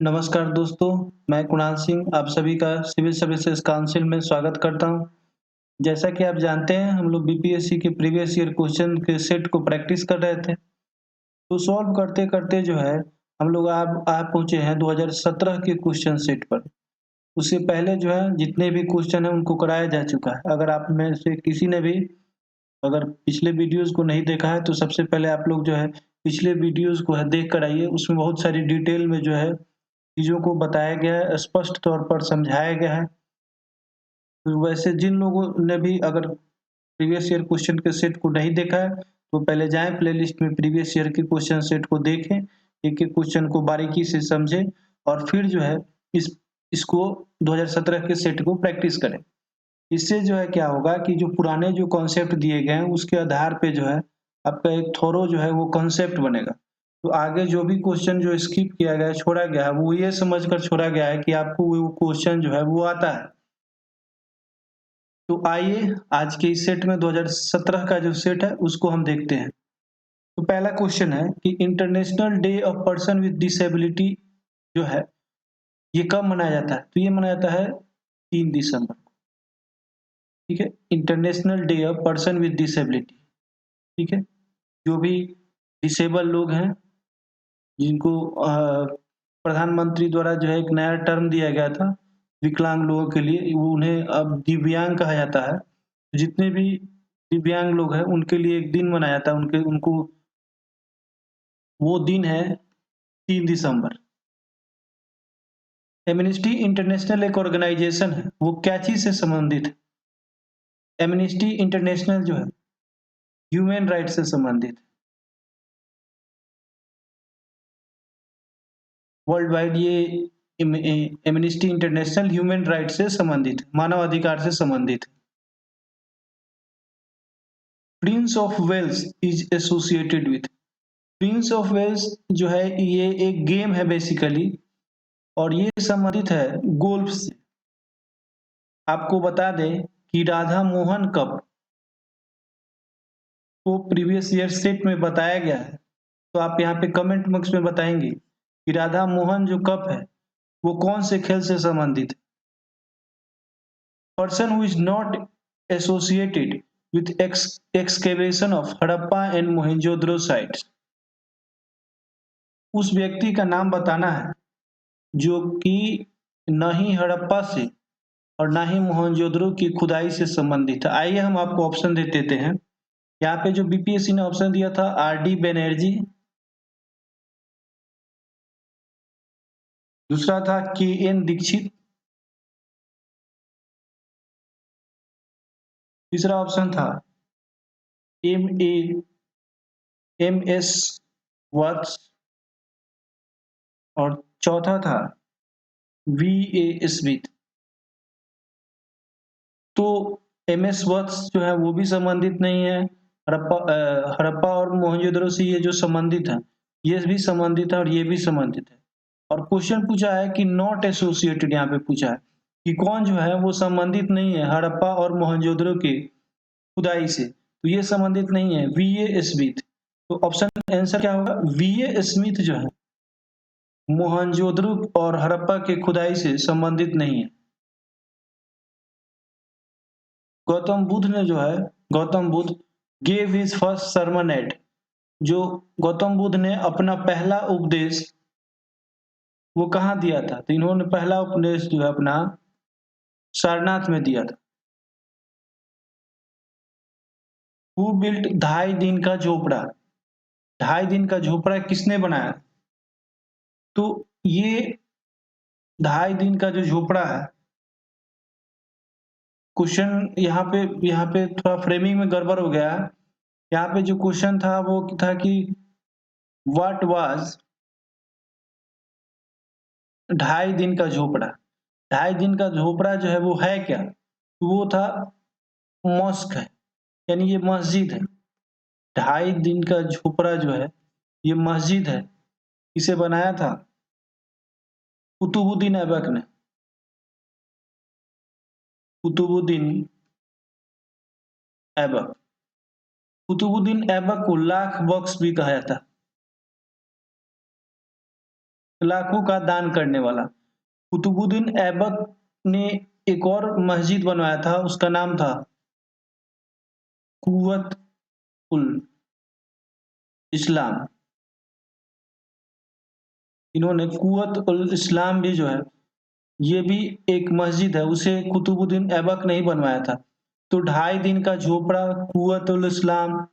नमस्कार दोस्तों, मैं कुणाल सिंह आप सभी का सिविल सर्विसेज काउंसिल में स्वागत करता हूं। जैसा कि आप जानते हैं हम लोग बीपीएससी के प्रीवियस ईयर क्वेश्चन के सेट को प्रैक्टिस कर रहे थे। तो सॉल्व करते-करते जो है हम लोग अब आ पहुँचे हैं 2017 के क्वेश्चन सेट पर। उससे पहले जो है जितने भी क्वेश्चन हैं उनको कराया जा चुका है। अगर आप में से किसी ने भी अगर पिछले वीडियोज़ को नहीं देखा है तो सबसे पहले आप लोग जो है पिछले वीडियोज़ को है देख कर आइए। उसमें बहुत सारी डिटेल में जो है चीज़ों को बताया गया है, स्पष्ट तौर पर समझाया गया है। तो वैसे जिन लोगों ने भी अगर प्रीवियस ईयर क्वेश्चन के सेट को नहीं देखा है, तो पहले जाएँ प्लेलिस्ट में प्रीवियस ईयर के क्वेश्चन सेट को देखें, एक-एक क्वेश्चन को बारीकी से समझें और फिर जो है इसको 2017 के सेट को प्रैक्टिस करें। इससे जो है क्या होगा कि जो पुराने जो कॉन्सेप्ट दिए गए हैं, उसके आधार पे जो है आपका एक थॉरो जो है वो कॉन्सेप्ट बनेगा। तो आगे जो भी क्वेश्चन जो स्किप किया गया है, छोड़ा गया है, वो ये समझकर छोड़ा गया है कि आपको वो क्वेश्चन जो है वो आता है। तो आइए आज के इस सेट में 2017 का जो सेट है उसको हम देखते हैं। तो पहला क्वेश्चन है कि international day of person with disability जो है, ये कब मनाया जाता है? तो ये मनाया जाता है 3 दिसंबर को, ठीक है? International day of person with disability, ठीक है? जो भी डिसेबल लोग हैं, जिनको प्रधानमंत्री द्वारा जो है एक नया टर्म दिया गया था, विकलांग लोगों के लिए, वो उन्हें अब दिव्यांग कहा जाता है। जितने भी दिव्यांग लोग हैं, उनके लिए एक दिन मनाया जाता है, उनको वो दिन है 3 दिसंबर। एमनेस्टी इंटरनेशनल एक ऑर्गेनाइजेशन है, वो क्या चीज़ से संबंधित है? एमनेस्टी इंटरनेशनल जो है, ह्यूमन राइट्स से संबंधित है। वर्ल्ड वाइड ये एमनेस्टी इंटरनेशनल ह्यूमन राइट्स से संबंधित है, मानव अधिकार से संबंधित है। Prince of Wales is associated with Prince of Wales जो है ये एक गेम है बेसिकली और ये संबंधित है गोल्फ से। आपको बता दें कि राधा मोहन कप को प्रीवियस ईयर सेट में बताया गया है, तो आप यहाँ पे कमेंट बॉक्स में बताएंगे कि राधा मोहन जो कप है वो कौन से खेल से संबंधित है। Person who is not associated with excavation of Harappa and Mohenjodaro sites, उस व्यक्ति का नाम बताना है जो कि न ही हड़प्पा से और ना ही मोहनजोदड़ो की खुदाई से संबंधित है। आइए हम आपको ऑप्शन दे देते हैं। यहाँ पे जो बीपीएससी ने ऑप्शन दिया था आर.डी. बनर्जी, दूसरा था के.एन. दीक्षित, तीसरा ऑप्शन था एम.एस. वत्स और चौथा था वी.ए. स्मिथ। तो एम.एस. वत्स जो है वो भी संबंधित नहीं है। हड़प्पा और मोहनजोदड़ो से ये जो संबंधित है, ये भी संबंधित है और ये भी संबंधित है। और क्वेश्चन पूछा है कि नॉट एसोसिएटेड, यहाँ पे पूछा है कि कौन जो है वो संबंधित नहीं है हड़प्पा और मोहनजोदड़ो की खुदाई से, तो ये संबंधित नहीं है वी.ए. स्मिथ। तो ऑप्शन आंसर क्या होगा? वी.ए. स्मिथ जो है मोहनजोदड़ो और हड़प्पा के खुदाई से संबंधित नहीं है। गौतम बुद्ध ने जो है Gautam Buddha gave his first sermon at, जो गौतम बुद्ध ने अपना पहला उपदेश वो कहाँ दिया था? तो इन्होंने पहला उपदेश जो है अपना सारनाथ में दिया था। हु बिल्ट 2.5 दिन का झोपड़ा? 2.5 दिन का झोपड़ा किसने बनाया? तो ये 2.5 दिन का जो झोपड़ा है, क्वेश्चन यहाँ पे थोड़ा फ्रेमिंग में गड़बड़ हो गया है। यहाँ पे जो क्वेश्चन था वो था कि व्हाट वाज 2.5 दिन का झोपड़ा? 2.5 दिन का झोपड़ा जो है वो है क्या? तो वो था मॉस्क है, यानी ये मस्जिद है। 2.5 दिन का झोपड़ा जो है ये मस्जिद है। इसे बनाया था कुतुबुद्दीन ऐबक ने। कुतुबुद्दीन ऐबक। कुतुबुद्दीन ऐबक को लाख बख्श भी कहा जाता है। लाखों का दान करने वाला। कुतुबुद्दीन ऐबक ने एक और मस्जिद बनवाया था, उसका नाम था कुव्वत उल इस्लाम। इन्होंने कुव्वत उल इस्लाम भी जो है, ये भी एक मस्जिद है, उसे कुतुबुद्दीन ऐबक ने ही बनवाया था। तो 2.5 दिन का झोपड़ा, कुव्वत उल इस्लाम,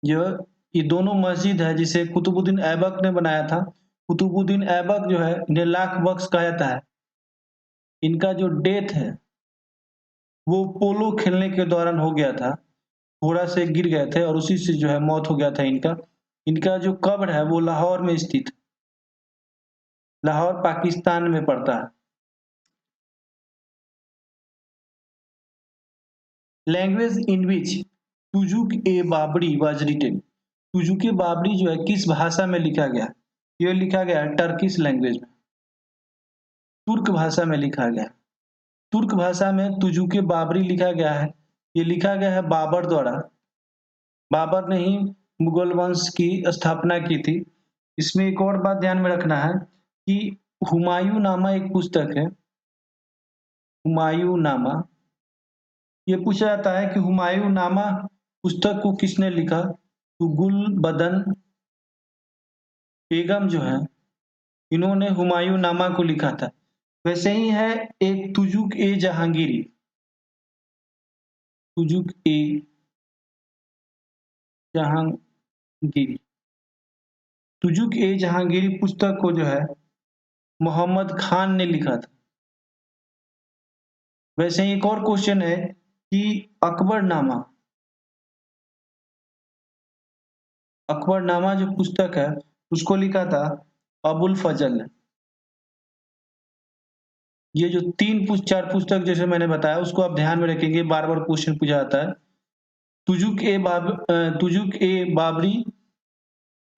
जो ये दोनों मस्जिद है जिसे कुतुबुद्दीन ऐबक ने बनाया था। कुतुबुद्दीन ऐबक जो है, इन्हें लाख बख्श कहा जाता है। इनका जो डेथ है वो पोलो खेलने के दौरान हो गया था, घोड़ा से गिर गए थे और उसी से जो है मौत हो गया था इनका। इनका जो कब्र है वो लाहौर में स्थित है, लाहौर पाकिस्तान में पड़ता है। Language in which Tuzuk e Baburi was written, Tuzuk e Baburi जो है किस भाषा में लिखा गया? ये लिखा गया है टर्किश लैंग्वेज में, तुर्क भाषा में लिखा गया। तुर्क भाषा में तुजुक ए बाबरी लिखा गया है। ये लिखा गया है बाबर द्वारा। बाबर ने ही मुगल वंश की स्थापना की थी। इसमें एक और बात ध्यान में रखना है कि हुमायूं नामा एक पुस्तक है, हुमायूं नामा। ये पूछा जाता है कि हुमायूं नामा पुस्तक को किसने लिखा? तो गुलबदन बेगम जो है, इन्होंने हुमायूं नामा को लिखा था। वैसे ही है एक तुजुक ए जहांगीरी, तुजुक ए जहांगीरी, तुजुक ए जहांगीरी पुस्तक को जो है मोहम्मद खान ने लिखा था। वैसे ही एक और क्वेश्चन है कि अकबरनामा, अकबरनामा जो पुस्तक है उसको लिखा था अबुल फजल ने। ये जो 4 पुस्तक जैसे मैंने बताया उसको आप ध्यान में रखेंगे, बार-बार क्वेश्चन पूछा जाता है। तुजुक ए बाबरी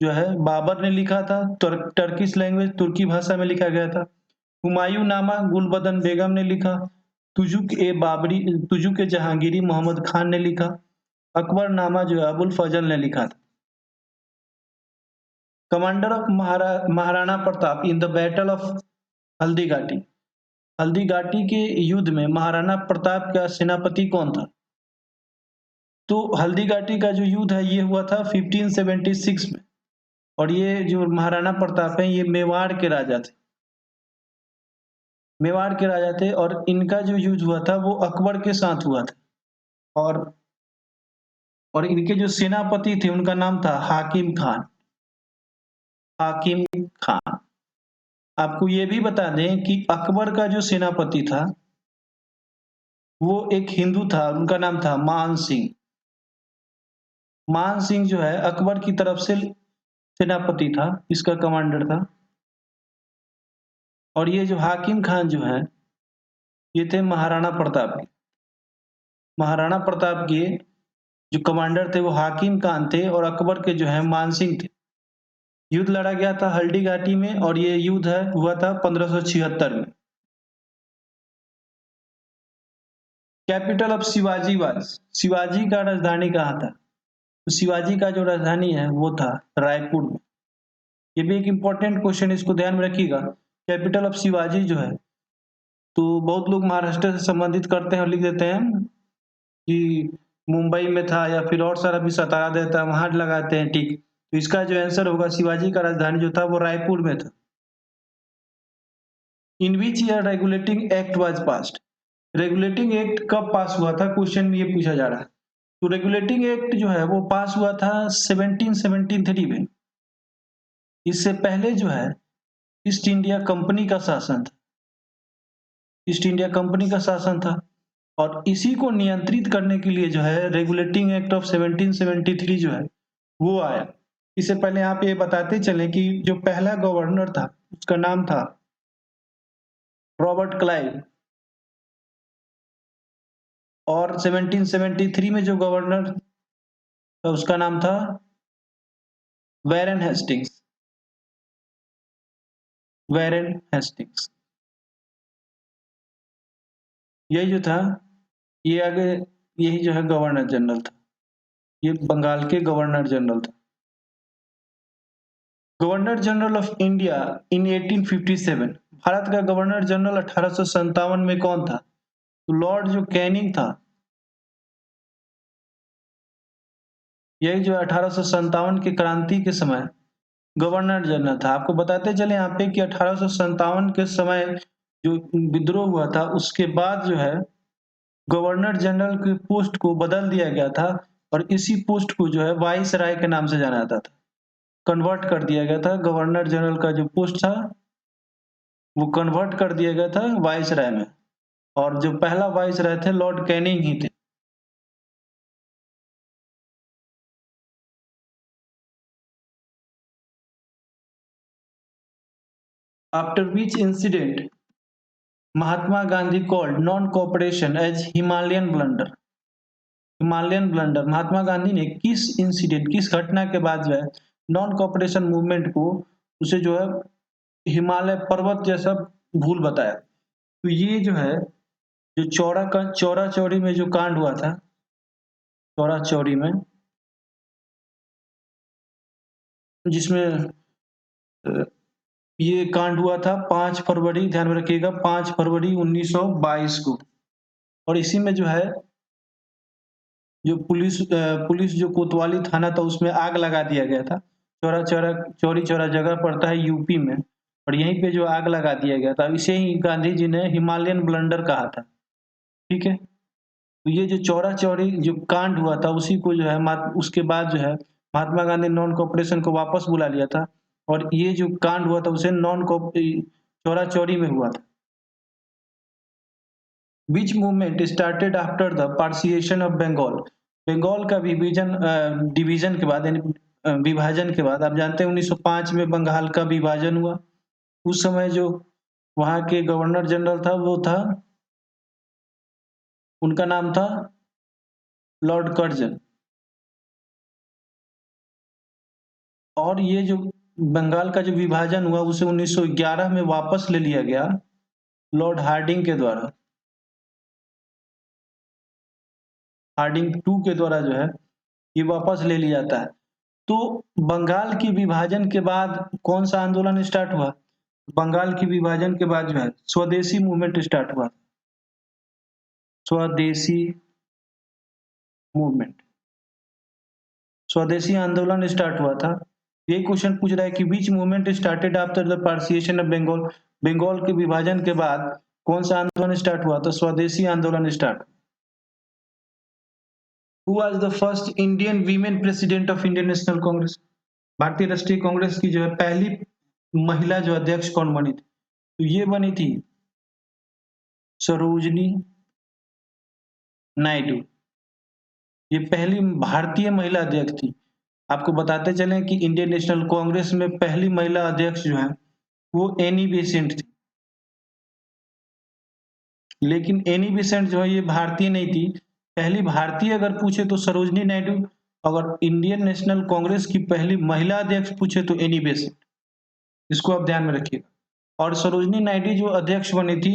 जो है बाबर ने लिखा था, टर्किश लैंग्वेज तुर्की भाषा में लिखा गया था। हुमायूं नामा गुलबदन बेगम ने लिखा। तुजुक ए जहांगीरी मोहम्मद खान ने लिखा। अकबरनामा जो है अबुल फजल ने लिखा था। Commander of Maharana Pratap in the battle of Haldi Ghati, Haldi Ghati के युद्ध में महाराणा प्रताप का सेनापति कौन था? तो हल्दी घाटी का जो युद्ध है ये हुआ था 1576 में, और ये जो महाराणा प्रताप है ये मेवाड़ के राजा थे, मेवाड़ के राजा थे। और इनका जो युद्ध हुआ था वो अकबर के साथ हुआ था। और इनके जो सेनापति थे उनका नाम था हाकिम खान, हाकिम खान। आपको ये भी बता दें कि अकबर का जो सेनापति था वो एक हिंदू था, उनका नाम था मान सिंह। मान सिंह जो है अकबर की तरफ से सेनापति था, इसका कमांडर था। और ये जो हाकिम खान जो है ये थे महाराणा प्रताप के, महाराणा प्रताप के जो कमांडर थे वो हाकिम खान थे और अकबर के जो है मान सिंह थे। युद्ध लड़ा गया था हल्दी घाटी में और ये युद्ध है हुआ था 1576 में। Capital of Shivaji was, Shivaji का राजधानी कहाँ था? तो शिवाजी का जो राजधानी है वो था रायपुर में। ये भी एक इम्पोर्टेंट क्वेश्चन, इसको ध्यान में रखिएगा। कैपिटल ऑफ शिवाजी जो है, तो बहुत लोग महाराष्ट्र से संबंधित करते हैं और लिख देते हैं कि मुंबई में था या फिर और सारा भी सतारा देता है वहां लगाते हैं, ठीक। तो इसका जो आंसर होगा शिवाजी का राजधानी जो था वो रायपुर में था। In which year regulating act was passed, regulating act कब पास हुआ था, क्वेश्चन में ये पूछा जा रहा है। तो रेगुलेटिंग एक्ट जो है वो पास हुआ था 1773 में। इससे पहले जो है ईस्ट इंडिया कंपनी का शासन था, ईस्ट इंडिया कंपनी का शासन था। और इसी को नियंत्रित करने के लिए जो है रेगुलेटिंग एक्ट ऑफ 1773 जो है वो आया। इससे पहले आप ये बताते चले कि जो पहला गवर्नर था उसका नाम था रॉबर्ट क्लाइव, और 1773 में जो गवर्नर था उसका नाम था वैरेन हेस्टिंग्स, वैरेन हेस्टिंग्स। यही जो था ये आगे, यही जो है गवर्नर जनरल था, ये बंगाल के गवर्नर जनरल था। Governor general of India in 1857, Bharat का गवर्नर जनरल 1857 में कौन था? तो लॉर्ड जो कैनिंग था, यही जो 1857 की क्रांति के समय गवर्नर जनरल था। आपको बताते चले यहाँ पे कि 1857 के समय जो विद्रोह हुआ था, उसके बाद जो है गवर्नर जनरल की पोस्ट को बदल दिया गया था और इसी पोस्ट को जो है वाइस राय के नाम से जाना जाता था। कन्वर्ट कर दिया गया था, गवर्नर जनरल का जो पोस्ट था वो कन्वर्ट कर दिया गया था वाइस राय में, और जो पहला वाइस राय थे लॉर्ड कैनिंग ही थे। After which incident Mahatma Gandhi called non cooperation as Himalayan blunder. Himalayan blunder Mahatma Gandhi ने किस इंसिडेंट, किस घटना के बाद जो है नॉन कोऑपरेशन मूवमेंट को, उसे जो है हिमालय पर्वत जैसा भूल बताया? तो ये जो है जो चौरा चौरी में जो कांड हुआ था, चौरा चौरी में, जिसमें ये कांड हुआ था 5 फरवरी, ध्यान में रखिएगा, 5 फरवरी 1922 को। और इसी में जो है जो पुलिस जो कोतवाली थाना था उसमें आग लगा दिया गया था। चौरी चौरा जगह पड़ता है यूपी में, और यहीं पे जो आग लगा दिया गया था, इसे ही गांधी जी ने हिमालयन ब्लंडर कहा था। ठीक है, तो ये जो चौरा चौरी जो कांड हुआ था उसी को जो है उसके बाद जो है महात्मा गांधी नॉन कोऑपरेशन को वापस बुला लिया था, और ये जो कांड हुआ था उसे चौरा चौरी में हुआ था। Which movement started after the partition of Bengal? Bengal का डिवीजन के बाद, यानी विभाजन के बाद, आप जानते हैं 1905 में बंगाल का विभाजन हुआ। उस समय जो वहां के गवर्नर जनरल था वो था, उनका नाम था लॉर्ड कर्जन। और ये जो बंगाल का जो विभाजन हुआ उसे 1911 में वापस ले लिया गया लॉर्ड हार्डिंग के द्वारा। हार्डिंग टू के द्वारा जो है ये वापस ले लिया जाता है। तो बंगाल की विभाजन के बाद कौन सा आंदोलन स्टार्ट हुआ? बंगाल की विभाजन के बाद जो है स्वदेशी मूवमेंट स्टार्ट हुआ। स्वदेशी मूवमेंट, स्वदेशी आंदोलन स्टार्ट हुआ था। ये क्वेश्चन पूछ रहा है कि which movement started after the partition of Bengal? Bengal के विभाजन के बाद कौन सा आंदोलन स्टार्ट हुआ? तो स्वदेशी आंदोलन start. Who was the first Indian women president of Indian national Congress? भारतीय राष्ट्रीय कांग्रेस की जो है पहली महिला जो अध्यक्ष कौन बनी थी? तो ये बनी थी सरोजनी नायडू। ये पहली भारतीय महिला अध्यक्ष थी। आपको बताते चलें कि इंडियन नेशनल कांग्रेस में पहली महिला अध्यक्ष जो है वो एनी बेसेंट थी। लेकिन एनी बेसेंट जो है ये भारतीय नहीं थी। पहली भारतीय अगर पूछे तो सरोजनी नायडू, अगर इंडियन नेशनल कांग्रेस की पहली महिला अध्यक्ष पूछे तो एनी बेसेंट। इसको आप ध्यान में रखिएगा। और सरोजनी नायडू जो अध्यक्ष बनी थी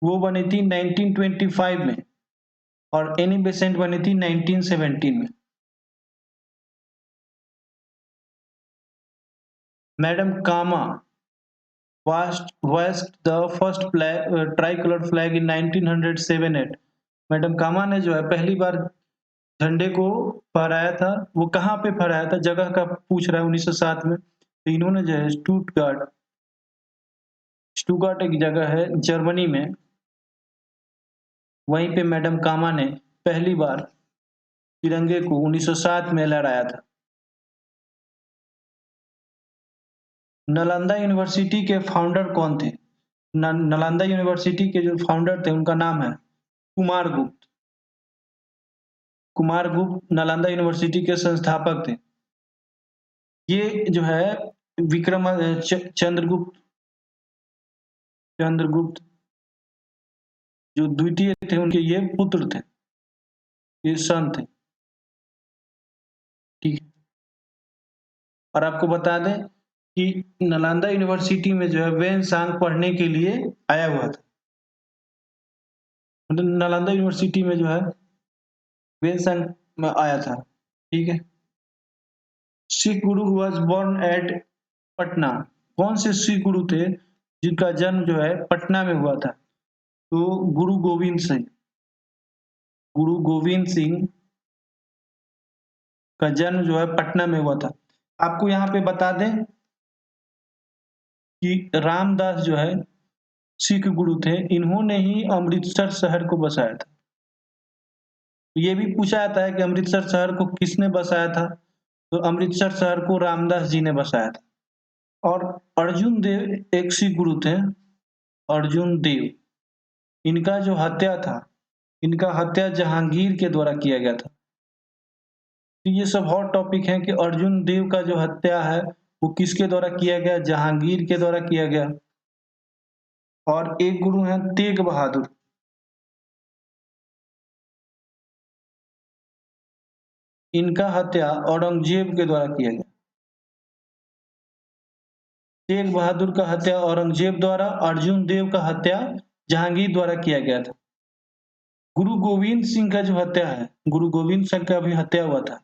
वो बनी थी 1925 में, और एनी बेसेंट बनी थी 1917 में। Madam Cama was the first tricolour flag in 1907-8। Madam Cama ने जो है पहली बार झंडे को फहराया था। वो कहाँ पे फहराया था, जगह का पूछ रहा है 1907 में। तो इन्होंने जो है स्टूगार्ट एक जगह है जर्मनी में, वहीं पे मैडम कामा ने पहली बार तिरंगे को 1907 में लहराया था। नालंदा यूनिवर्सिटी के फाउंडर कौन थे? नालंदा यूनिवर्सिटी के जो फाउंडर थे उनका नाम है कुमार गुप्त। कुमार गुप्त नालंदा यूनिवर्सिटी के संस्थापक थे। ये जो है चंद्रगुप्त चंद्रगुप्त जो द्वितीय थे उनके ये पुत्र थे, ये सन थे। ठीक है, और आपको बता दें कि नालंदा यूनिवर्सिटी में जो है वेन सांग पढ़ने के लिए आया हुआ था। मतलब नालंदा यूनिवर्सिटी में जो है वेन सांग में आया था। ठीक है, सिख गुरु वाज बोर्न एट पटना। कौन से सिख गुरु थे जिनका जन्म जो है पटना में हुआ था? तो गुरु गोविंद सिंह। गुरु गोविंद सिंह का जन्म जो है पटना में हुआ था। आपको यहाँ पे बता दें कि रामदास जो है सिख गुरु थे, इन्होंने ही अमृतसर शहर को बसाया था। ये भी पूछा जाता है कि अमृतसर शहर को किसने बसाया था? तो अमृतसर शहर को रामदास जी ने बसाया था। और अर्जुन देव एक सिख गुरु थे, अर्जुन देव। इनका जो हत्या था, इनका हत्या जहांगीर के द्वारा किया गया था। तो ये सब हॉट टॉपिक है कि अर्जुन देव का जो हत्या है वो किसके द्वारा किया गया? जहांगीर के द्वारा किया गया। और एक गुरु हैं तेग बहादुर। इनका हत्या औरंगजेब के द्वारा किया गया। तेग बहादुर का हत्या औरंगजेब द्वारा, अर्जुन देव का हत्या जहांगीर द्वारा किया गया था। गुरु गोविंद सिंह का जो हत्या है, गुरु गोविंद सिंह का भी हत्या हुआ था।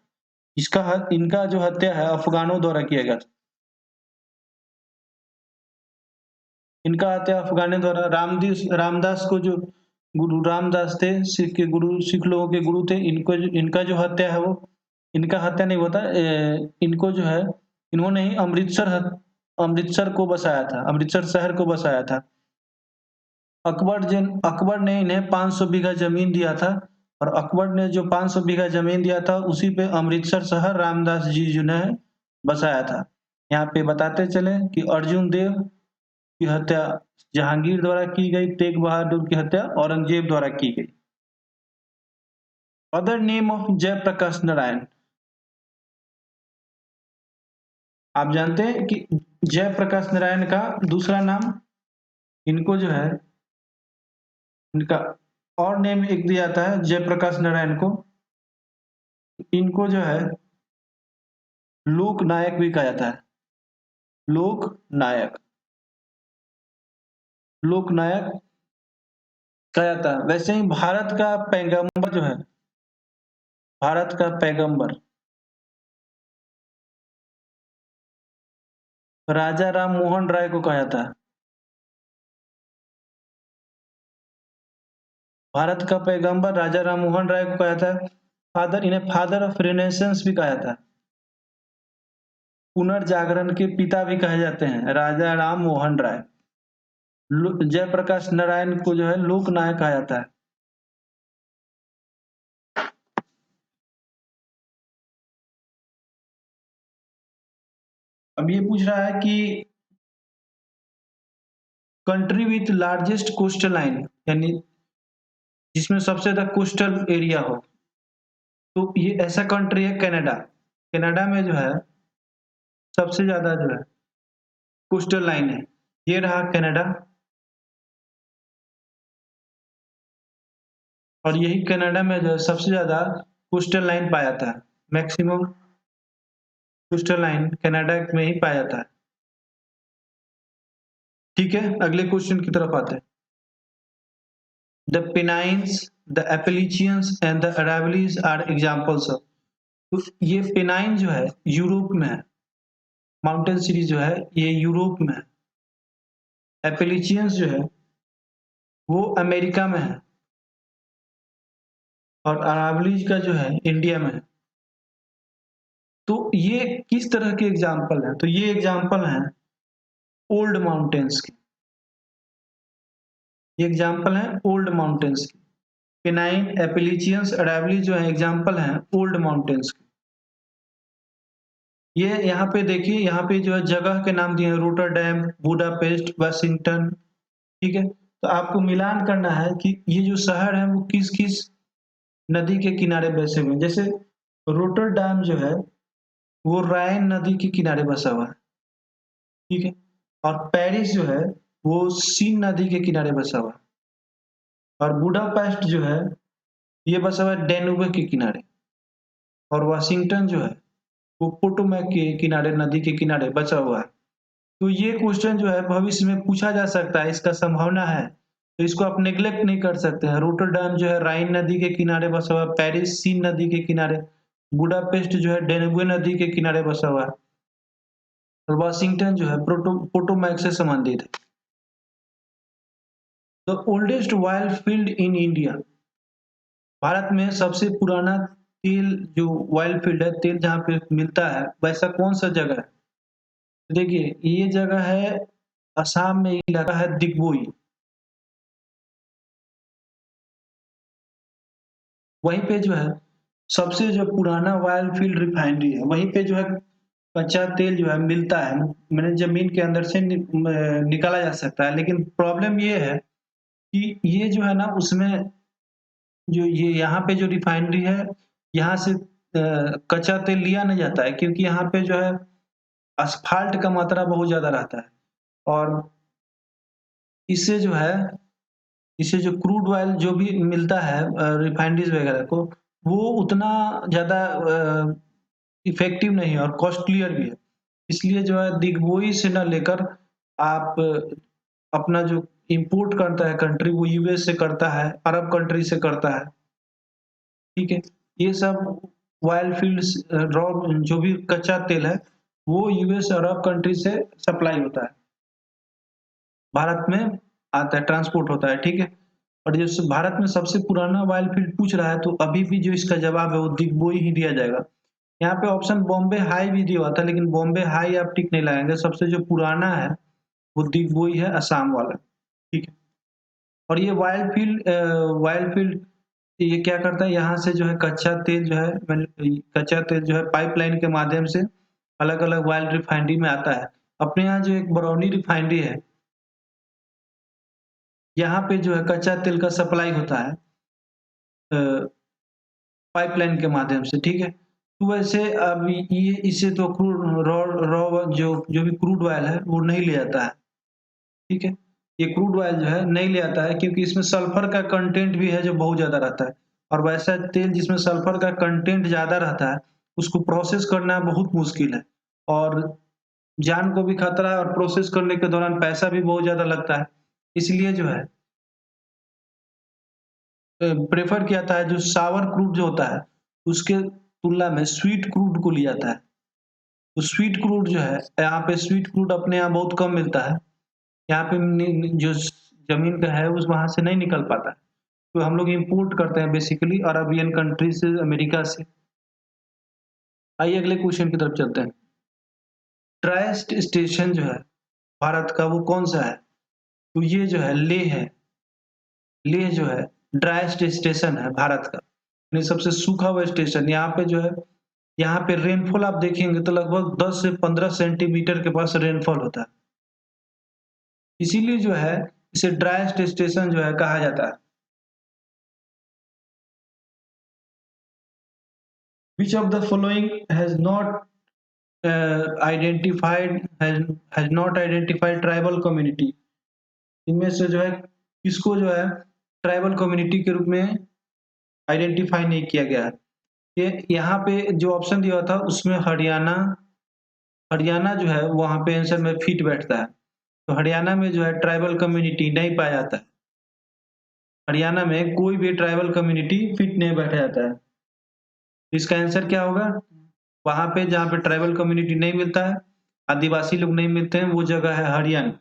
इनका जो हत्या है अफगानों द्वारा किया गया था। इनका हत्या अफगानों द्वारा। रामदास को जो गुरु रामदास थे, सिख के गुरु, सिख लोगों के गुरु थे, इनका जो हत्या है वो, इनका हत्या नहीं होता, इनको जो है इन्होंने ही अमृतसर को बसाया था, अमृतसर शहर को बसाया था। अकबर ने इन्हें 500 बीघा जमीन दिया था, और अकबर ने जो 500 बीघा जमीन दिया था उसी पे अमृतसर शहर रामदास जी जो ने बसाया था। यहाँ पे बताते चले कि अर्जुन देव की हत्या जहांगीर द्वारा की गई, तेग बहादुर की हत्या औरंगजेब द्वारा की गई। Other name of Jayaprakash Narayan. आप जानते हैं कि जयप्रकाश नारायण का दूसरा नाम, इनको जो है इनका और नेम एक दिया जाता है जयप्रकाश नारायण को, इनको जो है लोक नायक भी कहा जाता है। लोक नायक, लोक नायक कहा जाता है। वैसे ही भारत का पैगंबर जो है, भारत का पैगंबर राजा राम मोहन राय को कहा जाता है। भारत का पैगंबर राजा राम मोहन राय को कहा जाता है। इन्हें फादर ऑफ रिनेसेंस भी कहा जाता है। पुनर्जागरण के पिता भी कहे जाते हैं राजा राम मोहन राय। जयप्रकाश नारायण को जो है लोक नायक कहा जाता है। अब ये पूछ रहा है कि country with largest coastal line, यानी जिसमें सबसे ज्यादा कोस्टल एरिया हो, तो ये ऐसा कंट्री है कनाडा। कनाडा में जो है सबसे ज्यादा जो है कोस्टल लाइन है, ये रहा कनाडा। और यही कनाडा में जो है सबसे ज्यादा कोस्टल लाइन पाया जाता है। मैक्सिमम कोस्टल लाइन कनाडा में ही पाया जाता है। ठीक है, अगले क्वेश्चन की तरफ आते हैं। The Pennines, the Appalachians and the Aravallis are examples of. तो ये पेनाइन जो है यूरोप में है, माउंटेन सीरीज जो है ये यूरोप में है। एपेलिचियंस जो है वो अमेरिका में है, और अरावलीज का जो है इंडिया में है। तो ये किस तरह के एग्जाम्पल है? तो ये एग्जाम्पल है ओल्ड माउंटेन्स की, ये एग्जाम्पल है ओल्ड माउंटेन्स की। पेनाइन, एपेलिचियंस, अरावलीज जो है एग्जाम्पल है ओल्ड माउंटेन्स की। ये यहाँ पे देखिए, यहाँ पे जो है जगह के नाम दिए हैं, रोटरडैम, बुडापेस्ट, वाशिंगटन। ठीक है, तो आपको मिलान करना है कि ये जो शहर है वो किस किस नदी के किनारे बसे हुए हैं। जैसे रोटरडैम जो है वो राइन नदी के किनारे बसा हुआ है। ठीक है, और पेरिस जो है वो सीन नदी के किनारे बसा हुआ है। और बुडापेस्ट जो है ये बसा हुआ है डेन्यूब के किनारे। और वाशिंगटन जो है वो पोटोमैक के किनारे, नदी के किनारे बचा हुआ है। तो ये क्वेश्चन जो है भविष्य में पूछा जा सकता है, इसका संभावना है, तो इसको आप नेग्लेक्ट नहीं कर सकते हैं। रोटरडैम जो है राइन नदी के किनारे बसा हुआ है, पेरिस सीन नदी के किनारे बुडापेस्ट जो है डेन्यूब नदी के किनारे बसा हुआ है और वाशिंगटन जो है पोटोमैक से संबंधित है। The oldest oil field in India, Bharat में सबसे पुराना तेल जो ऑयल फील्ड है, तेल जहाँ पे मिलता है, वैसा कौन सा जगह है? देखिए ये जगह है असम में, इलाका है दिग्बोई। वहीं पे जो है सबसे जो पुराना ऑयल फील्ड रिफाइनरी है, वहीं पे जो है कच्चा तेल जो है मिलता है, मैंने जमीन के अंदर से निकाला जा सकता है। लेकिन प्रॉब्लम ये है कि ये जो है ना उसमें जो ये यहाँ पे जो रिफाइनरी है, यहाँ से कच्चा तेल लिया नहीं जाता है, क्योंकि यहाँ पे जो है असफाल्ट का मात्रा बहुत ज़्यादा रहता है और इससे जो है इससे जो क्रूड ऑयल जो भी मिलता है रिफाइनरीज़ वगैरह को, वो उतना ज़्यादा इफ़ेक्टिव नहीं है और कॉस्टलियर भी है। इसलिए जो है दिग्बोई से ना लेकर आप अपना जो इम्पोर्ट करता है कंट्री, वो यूएस से करता है, अरब कंट्री से करता है, ठीक है? ये सब ऑयल फील्ड्स रॉ जो भी कच्चा तेल है, वो यूएस और अरब कंट्री से सप्लाई होता है। भारत में आता है, ट्रांसपोर्ट होता है, ठीक है? और जो भारत में सबसे पुराना ऑयल फील्ड पूछ रहा है, तो अभी भी जो इसका जवाब है वो दिग्बोई ही दिया जाएगा। यहाँ पे ऑप्शन बॉम्बे हाई भी दिया हुआ था, लेकिन बॉम्बे हाई आप टिक नहीं लगाएँगे, सबसे जो पुराना है वो दिग्बोई है, असम वाला, ठीक है? और ये ऑयल फील्ड ये क्या करता है, यहाँ से जो है कच्चा तेल जो है कच्चा तेल जो है पाइपलाइन के माध्यम से अलग-अलग ऑयल रिफाइनरी में आता है। अपने यहाँ जो एक बरौनी रिफाइनरी है, यहाँ पे जो है कच्चा तेल का सप्लाई होता है अ, पाइपलाइन के माध्यम से, ठीक है? तो वैसे अब ये इससे तो क्रूड रॉ रॉ जो जो भी क्रूड ऑयल है, वो नहीं ले जाता है, ठीक है? ये क्रूड ऑयल जो है नहीं ले आता है, क्योंकि इसमें सल्फर का कंटेंट भी है जो बहुत ज़्यादा रहता है और वैसा तेल जिसमें सल्फर का कंटेंट ज़्यादा रहता है, उसको प्रोसेस करना बहुत मुश्किल है और जान को भी खतरा है और प्रोसेस करने के दौरान पैसा भी बहुत ज़्यादा लगता है। इसलिए जो है प्रेफ़र किया जाता है जो सावर क्रूड जो होता है, उसके तुलना में स्वीट क्रूड को लिया जाता है। तो स्वीट क्रूड जो है, यहाँ पे स्वीट क्रूड अपने यहाँ बहुत कम मिलता है। यहाँ पे नि नि जो ज़मीन का है उस वहाँ से नहीं निकल पाता है। तो हम लोग इम्पोर्ट करते हैं बेसिकली अरबियन कंट्री से, अमेरिका से। आइए अगले क्वेश्चन की तरफ चलते हैं। ड्राइएस्ट स्टेशन जो है भारत का वो कौन-सा है? तो ये जो है लेह है। लेह जो है ड्राइएस्ट स्टेशन है भारत का। यानी सबसे सूखा हुआ स्टेशन। यहाँ पे जो है यहाँ पे रेनफॉल आप देखेंगे तो लगभग 10 से 15 सेंटीमीटर के पास रेनफॉल होता है। इसीलिए जो है इसे ड्राइएस्ट स्टेशन जो है कहा जाता है। Which of the following has not has not identified tribal community? इनमें से जो है किसको जो है ट्राइबल कम्युनिटी के रूप में आइडेंटिफाई नहीं किया गया है। ये यहाँ पे जो ऑप्शन दिया हुआ था उसमें हरियाणा जो है वहाँ पे आंसर में फिट बैठता है। तो हरियाणा में जो है ट्राइबल कम्युनिटी नहीं पाया जाता है। हरियाणा में कोई भी ट्राइबल कम्युनिटी फिट नहीं बैठा जाता है। इसका आंसर क्या होगा? वहाँ पे जहाँ पे ट्राइबल कम्युनिटी नहीं मिलता है, आदिवासी लोग नहीं मिलते हैं, वो जगह है हरियाणा।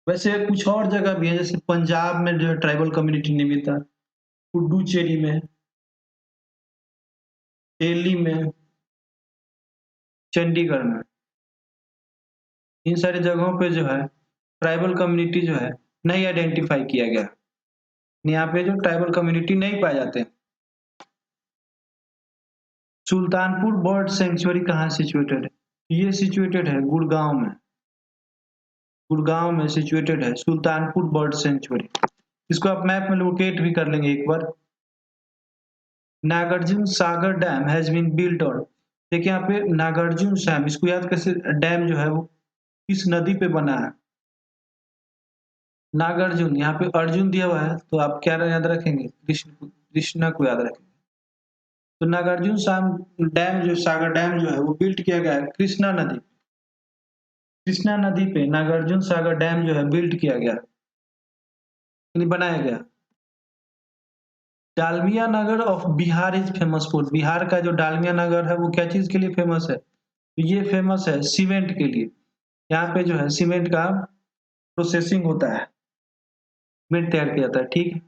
वैसे कुछ और जगह भी है, जैसे पंजाब में जो है ट्राइबल कम्युनिटी नहीं मिलता, पुडुचेरी में, दिल्ली में, चंडीगढ़ में, इन सारी जगहों पे जो है ट्राइबल कम्युनिटी जो है नहीं आइडेंटिफाई किया गया। यहाँ पे जो ट्राइबल कम्युनिटी नहीं पाए जाते हैं। सुल्तानपुर बर्ड सेंचुरी कहाँ सिचुएटेड है? ये सिचुएटेड है गुड़गांव में। गुड़गांव में सिचुएटेड है सुल्तानपुर बर्ड सेंचुरी। इसको आप मैप में लोकेट भी कर लेंगे एक बार। Nagarjuna Sagar dam has been built on. देखिए यहाँ पे नागार्जुन डैम, इसको याद कैसे, डैम जो है वो किस नदी पे बना है? नागार्जुन, यहाँ पे अर्जुन दिया हुआ है तो आप क्या याद रखेंगे? कृष्णा को याद रखेंगे। तो नागार्जुन डैम जो सागर डैम जो है वो बिल्ट किया गया है कृष्णा नदी, कृष्णा नदी पे नागार्जुन सागर डैम जो है बिल्ट किया गया, यानी बनाया गया। Dalmia Nagar of Bihar is famous for, Bihar का जो डालमिया नगर है वो क्या चीज के लिए फेमस है? तो ये फेमस है सीमेंट के लिए। यहाँ पे जो है सीमेंट का प्रोसेसिंग होता है, सीमेंट तैयार किया जाता है, ठीक है।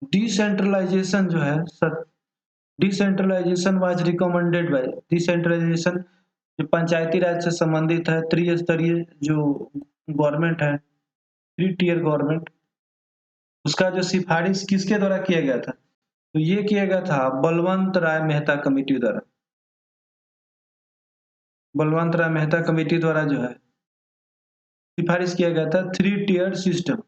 डिसेंट्रलाइजेशन जो है decentralisation was recommended by, decentralisation जो पंचायती राज से संबंधित है, त्रिस्तरीय जो गवर्नमेंट है, थ्री टीयर गवर्नमेंट, उसका जो सिफारिश किसके द्वारा किया गया था? तो ये किया गया था बलवंत राय मेहता कमेटी द्वारा। बलवंत राय मेहता कमेटी द्वारा जो है सिफारिश किया गया था थ्री टीयर सिस्टम,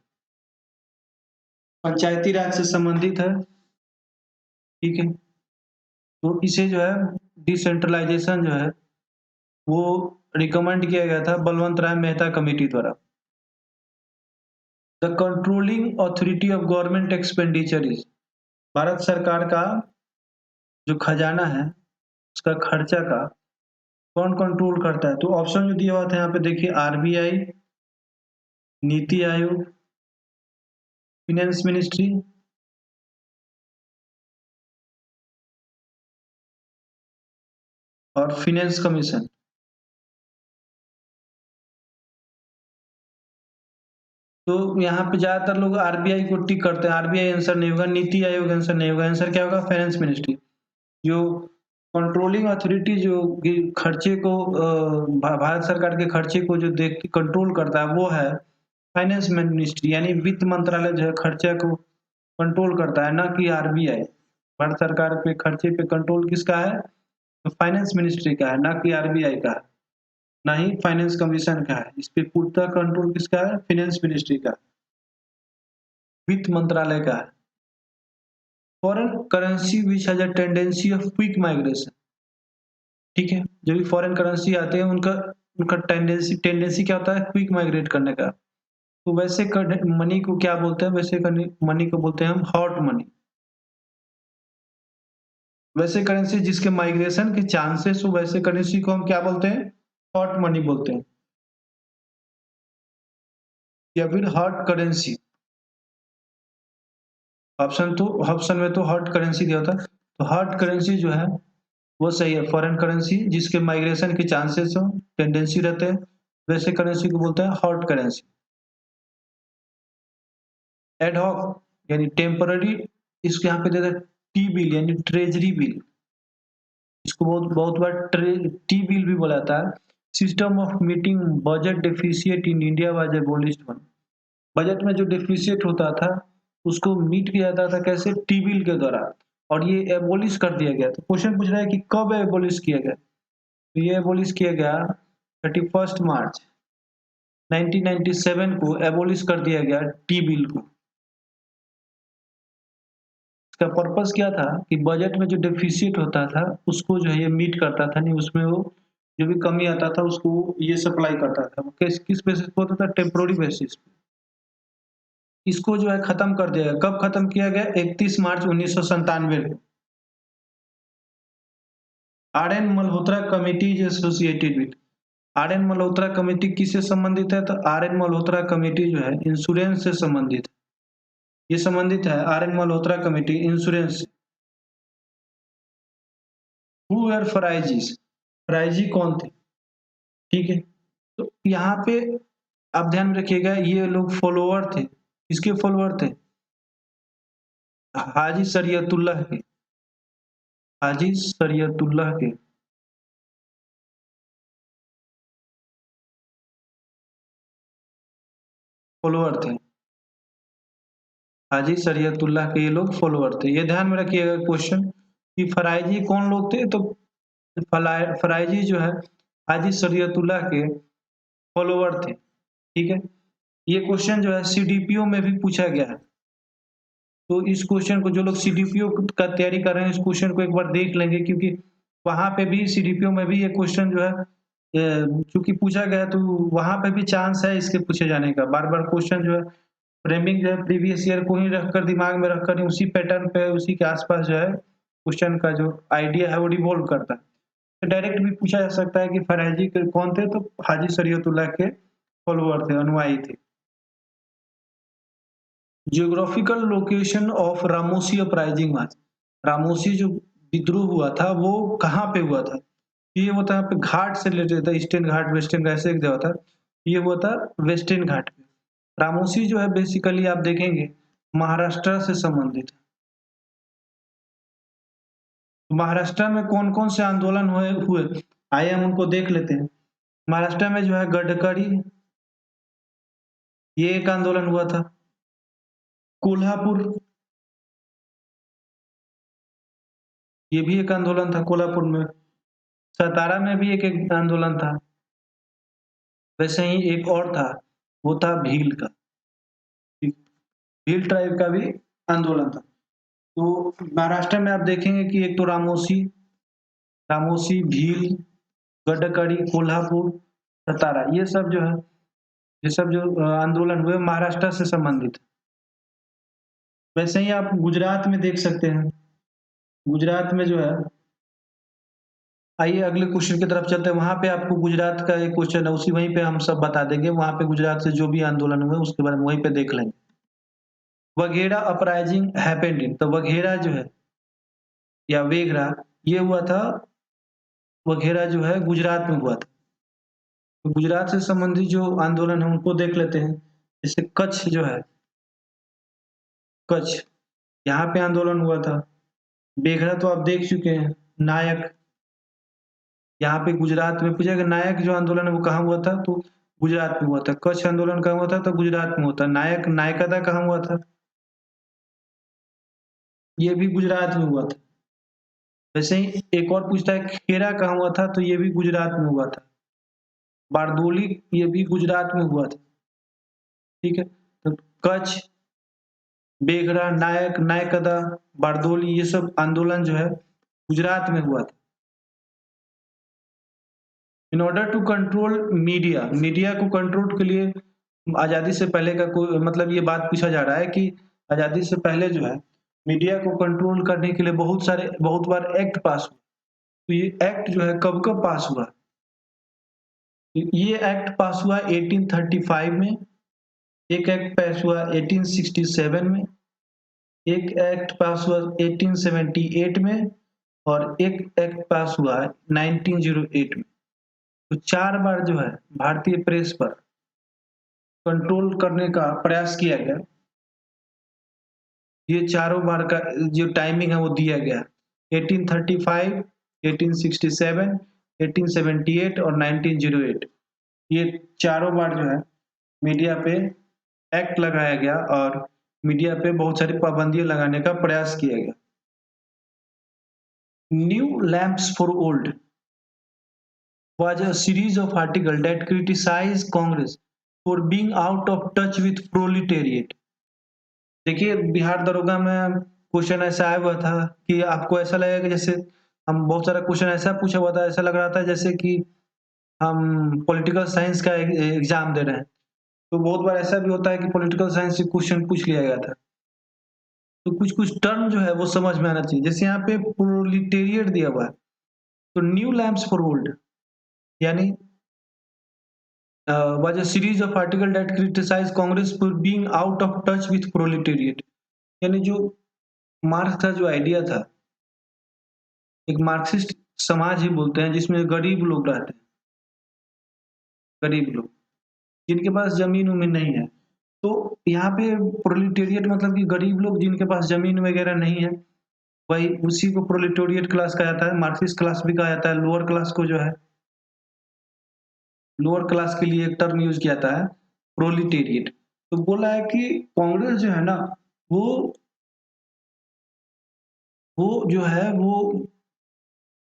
पंचायती राज से संबंधित है, ठीक है। तो इसे जो है डिसेंट्रलाइजेशन जो है वो रिकमेंड किया गया था बलवंत राय मेहता कमेटी द्वारा। The controlling authority of government expenditure is, Bharat सरकार का जो खजाना है उसका खर्चा का कौन कंट्रोल करता है? तो ऑप्शन जो दिया हुआ था यहाँ पे देखिए, RBI, NITI Aayog, finance ministry और फाइनेंस कमीशन। तो यहाँ पे ज्यादातर लोग आरबीआई को टिक करते हैं, आरबीआई आंसर नहीं होगा, नीति आयोग आंसर नहीं होगा, आंसर क्या होगा? Finance ministry. जो कंट्रोलिंग अथॉरिटी जो कि खर्चे को भारत सरकार के खर्चे को जो देख कंट्रोल करता है वो है फाइनेंस मिनिस्ट्री, यानी वित्त मंत्रालय जो है खर्चे को कंट्रोल करता है, ना कि आरबीआई। भारत सरकार पे खर्चे पे कंट्रोल किसका है? तो फाइनेंस मिनिस्ट्री का है, ना कि आरबीआई का है, ना ही फाइनेंस कमीशन का है। इस पे पूर्णतः कंट्रोल किसका है? फाइनेंस मिनिस्ट्री का, वित्त मंत्रालय का है। Foreign currency which has a tendency of quick migration, ठीक है। जो भी फॉरेन करेंसी आते हैं उनका उनका टेंडेंसी क्या होता है? क्विक माइग्रेट करने का। तो वैसे मनी को क्या बोलते हैं? वैसे मनी को बोलते हैं हम हॉट मनी। वैसे करेंसी जिसके माइग्रेशन के चांसेस हो वैसे करेंसी को हम क्या बोलते हैं? हॉट मनी बोलते हैं, या फिर हॉट करेंसी। ऑप्शन में तो हॉट करेंसी दिया होता है, तो हॉट करेंसी जो है वो सही है, फॉरेन करेंसी जिसके माइग्रेशन के चांसेस हो, टेंडेंसी रहते हैं, वैसे करेंसी को बोलते हैं हॉट करेंसी। एडहॉक यानी टेम्पररी, इसको यहाँ पे देता है टी बिल यानी ट्रेजरी बिल, इसको बहुत बहुत बार टी बिल भी बोला जाता है। System of meeting budget deficit in India was एबोलिश्ड one, budget में जो डेफिशिएट होता था उसको मीट किया जाता था कैसे? टी बिल के द्वारा, और ये एबोलिश कर दिया गया। तो क्वेश्चन पूछ रहा है कि कब एबोलिश किया गया? तो ये एबोलिश किया गया 31 मार्च 1997 को एबोलिश कर दिया गया टी बिल को। इसका पर्पस क्या था कि बजट में जो डेफिसिट होता था उसको जो है ये मीट करता था, नहीं उसमें वो जो भी कमी आता था उसको ये सप्लाई करता था। वो किस बेसिस पे होता था? टेम्पोररी बेसिस पे। इसको जो है खत्म कर दिया गया। कब खत्म किया गया? 31 मार्च 1997 को। R N Malhotra committee is associated with, R N Malhotra committee किससे संबंधित है? तो आर एन मल्होत्रा कमेटी जो है इंश्योरेंस से संबंधित है, ये संबंधित है R N Malhotra committee insurance से। हु वर फराइजीज, फराइजी कौन थे? ठीक है। तो यहाँ पे आप ध्यान में रखिएगा, ये लोग फॉलोअर थे, किसके फॉलोअर थे? हाजी शरीयतुल्लाह के, हाजी शरीयतुल्लाह के फॉलोअर थे, हाजी शरीयतुल्लाह के ये लोग फॉलोअर थे। ये ध्यान में रखिएगा क्वेश्चन कि फराइजी कौन लोग थे? तो फराइजी जो है हाजी शरीयतुल्लाह के फॉलोअर थे, ठीक है। ये क्वेश्चन जो है सीडीपीओ में भी पूछा गया है। तो इस क्वेश्चन को जो लोग सीडीपीओ का तैयारी कर रहे हैं इस क्वेश्चन को एक बार देख लेंगे, क्योंकि वहां पे भी सीडीपीओ में भी ये क्वेश्चन जो है चूंकि पूछा गया तो वहां पे भी चांस है इसके पूछे जाने का। बार बार क्वेश्चन जो है फ्रेमिंग जो है प्रीवियस ईयर को ही रखकर दिमाग में रखकर उसी पैटर्न पे उसी के आसपास जो है क्वेश्चन का जो आइडिया है वो रिवॉल्व करता है। तो डायरेक्ट भी पूछा जा सकता है कि फराजी कौन थे? तो हाजी शरीयतुल्लाह के फॉलोअर थे, अनुयायी थे। Geographical location of Ramosi uprising march. Ramosi जो विद्रोह हुआ था वो कहाँ पे हुआ था? ये होता है पे घाट से रिलेटेड था, ईस्टर्न घाट वेस्टर्न घाट ऐसे एक जगह था। ये हुआ था वेस्टर्न घाट पे। रामोसी जो है बेसिकली आप देखेंगे महाराष्ट्र से संबंधित है। तो महाराष्ट्र में कौन-कौन से आंदोलन हुए? आइए हम उनको देख लेते हैं। महाराष्ट्र में जो है गडकरी, ये एक आंदोलन हुआ था। कोल्हापुर, ये भी एक आंदोलन था कोल्हापुर में। सतारा में भी एक आंदोलन था। वैसे ही एक और था, वो था भील का। भील ट्राइब का भी आंदोलन था। तो महाराष्ट्र में आप देखेंगे कि एक तो रामोसी, भील, गडकरी, कोल्हापुर, सतारा, ये सब जो आंदोलन हुए महाराष्ट्र से संबंधित। वैसे ही आप गुजरात में देख सकते हैं। गुजरात में जो है, आइए अगले क्वेश्चन की तरफ चलते हैं। वहाँ पे आपको गुजरात का एक क्वेश्चन है, उसी वहीं पे हम सब बता देंगे। वहाँ पे गुजरात से जो भी आंदोलन हुए उसके बारे में वहीं पे देख लेंगे। वघेरा अपराइजिंग हैपेंड इन, तो वघेरा जो है या वेघरा, ये हुआ था, वघेरा जो है गुजरात में हुआ था। तो गुजरात से संबंधित जो आंदोलन है उनको देख लेते हैं। जैसे कच्छ जो है, कच्छ, यहाँ पे आंदोलन हुआ था। बेघरा तो आप देख चुके हैं। नायक, यहाँ पे गुजरात में पूछा कि नायक जो आंदोलन है वो कहाँ हुआ था? तो गुजरात में हुआ था। कच्छ आंदोलन कहाँ हुआ था? तो गुजरात में हुआ था। नायकदा कहाँ हुआ था? ये भी गुजरात में हुआ था। वैसे ही एक और पूछता है खेरा कहाँ हुआ था? तो ये भी गुजरात में हुआ था। बारदोली, ये भी गुजरात में हुआ था। ठीक है, तो कच्छ, बेघरा, नायकदा, बारदोली, ये सब आंदोलन जो है गुजरात में हुआ था। In order to control media, media को कंट्रोल के लिए आजादी से पहले का कोई मतलब ये बात पूछा जा रहा है कि आजादी से पहले जो है मीडिया को कंट्रोल करने के लिए बहुत बार एक्ट पास हुआ। तो ये एक्ट जो है कब-कब पास हुआ? ये एक्ट पास हुआ 1835 में, एक एक्ट पास हुआ 1867 में, एक एक्ट पास हुआ 1878 में और एक एक्ट पास हुआ 1908 में। तो 4 बार जो है भारतीय प्रेस पर कंट्रोल करने का प्रयास किया गया। ये चारों बार का जो टाइमिंग है वो दिया गया। 1835, 1867, 1878 और 1908, ये चारों बार जो है मीडिया पे एक्ट लगाया गया और मीडिया पे बहुत सारी पाबंदियाँ लगाने का प्रयास किया गया। New lamps for old was a series of articles that criticized Congress for being out of touch with proletariat। देखिए बिहार दरोगा में क्वेश्चन ऐसा आया हुआ था कि आपको ऐसा लगेगा कि जैसे हम बहुत सारा क्वेश्चन ऐसा पूछा हुआ था, ऐसा लग रहा था जैसे कि हम पॉलिटिकल साइंस का एग्जाम दे रहे हैं। तो बहुत बार ऐसा भी होता है कि पॉलिटिकल साइंस से क्वेश्चन पूछ लिया गया था। तो कुछ-कुछ टर्म जो है वो समझ में आना चाहिए। जैसे यहाँ पे प्रोलिटेरिएट दिया हुआ है, तो न्यू लैंप्स फॉर ओल्ड यानी was a series of articles that criticized Congress for being out of touch with proletariat। यानी जो मार्क्स का जो आइडिया था, एक मार्क्सिस्ट समाज ही बोलते हैं जिसमें गरीब लोग रहते हैं, गरीब लोग जिनके पास जमीन उमीन नहीं है। तो यहाँ पे प्रोलिटेरिएट मतलब कि गरीब लोग जिनके पास जमीन वगैरह नहीं है, वही उसी को प्रोलिटेरिएट क्लास कहा जाता है। मार्क्सिस्ट क्लास भी कहा जाता है। लोअर क्लास को जो है लोअर क्लास के लिए एक टर्म यूज किया जाता है प्रोलिटेरिएट। तो बोला है कि कांग्रेस जो है ना, वो वो जो है वो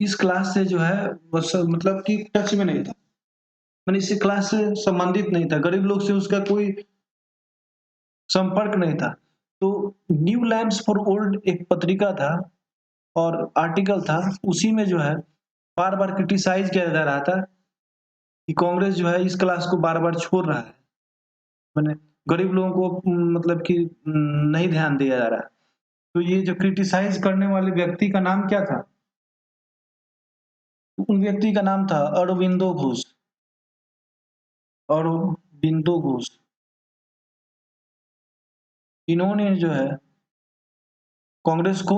इस क्लास से जो है बस मतलब कि टच में नहीं था। मैंने इस क्लास से संबंधित नहीं था। गरीब लोग से उसका कोई संपर्क नहीं था। तो न्यू लैंप्स फॉर ओल्ड एक पत्रिका था और आर्टिकल था, उसी में जो है बार-बार क्रिटिसाइज़ किया जा रहा था कि कांग्रेस जो है इस क्लास को बार-बार छोड़ रहा है। माने गरीब लोगों को मतलब कि नहीं ध्यान दिया जा रहा है। तो ये जो क्रिटिसाइज़ करने वाले व्यक्ति का नाम क्या था? उन व्यक्ति का नाम था अरबिंदो घोष। अरबिंदो घोष। इन्होंने जो है कांग्रेस को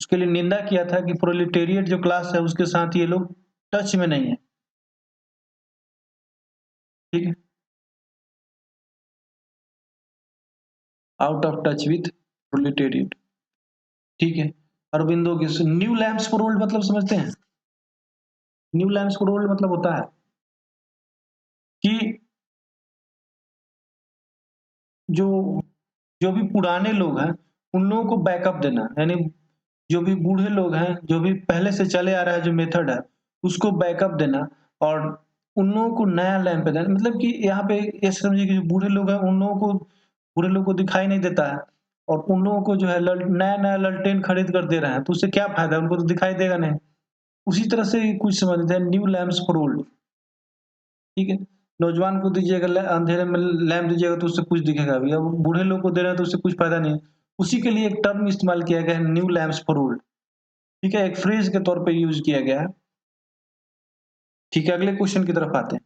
उसके लिए निंदा किया था कि प्रोलेटेरिएट जो क्लास है उसके साथ ये लोग टच में नहीं है, ठीक है, out of touch with proletariat, ठीक है। अरबिंदो की न्यू लैम्प्स फॉर ओल्ड मतलब समझते हैं? न्यू लैम्प्स फॉर ओल्ड मतलब होता है कि जो जो भी पुराने लोग हैं उन लोगों को बैकअप देना, यानी जो भी बूढ़े लोग हैं, जो भी पहले से चले आ रहा है जो मेथड है, उसको बैकअप देना और उन लोगों को नया लैंप देना। मतलब कि यहाँ पे ये समझिए कि जो बूढ़े लोग हैं उन लोगों को बूढ़े लोगों को दिखाई नहीं देता है और उन लोगों को जो है नया-नया लालटेन खरीद कर दे रहे हैं, तो उससे क्या फ़ायदा? उनको तो दिखाई देगा नहीं। उसी तरह से कुछ समझते हैं न्यू लैंप्स फॉर ओल्ड, ठीक है? नौजवान को दीजिएगा अंधेरे में लैंप दीजिएगा तो उससे कुछ दिखेगा भी। अब बूढ़े लोग को दे रहे हैं तो उससे कुछ फ़ायदा नहीं है। उसी के लिए एक टर्म इस्तेमाल किया गया है न्यू लैंप्स फॉर ओल्ड। ठीक है, एक फ्रेज़ के तौर पे यूज़ किया गया है। ठीक है, अगले क्वेश्चन की तरफ आते हैं।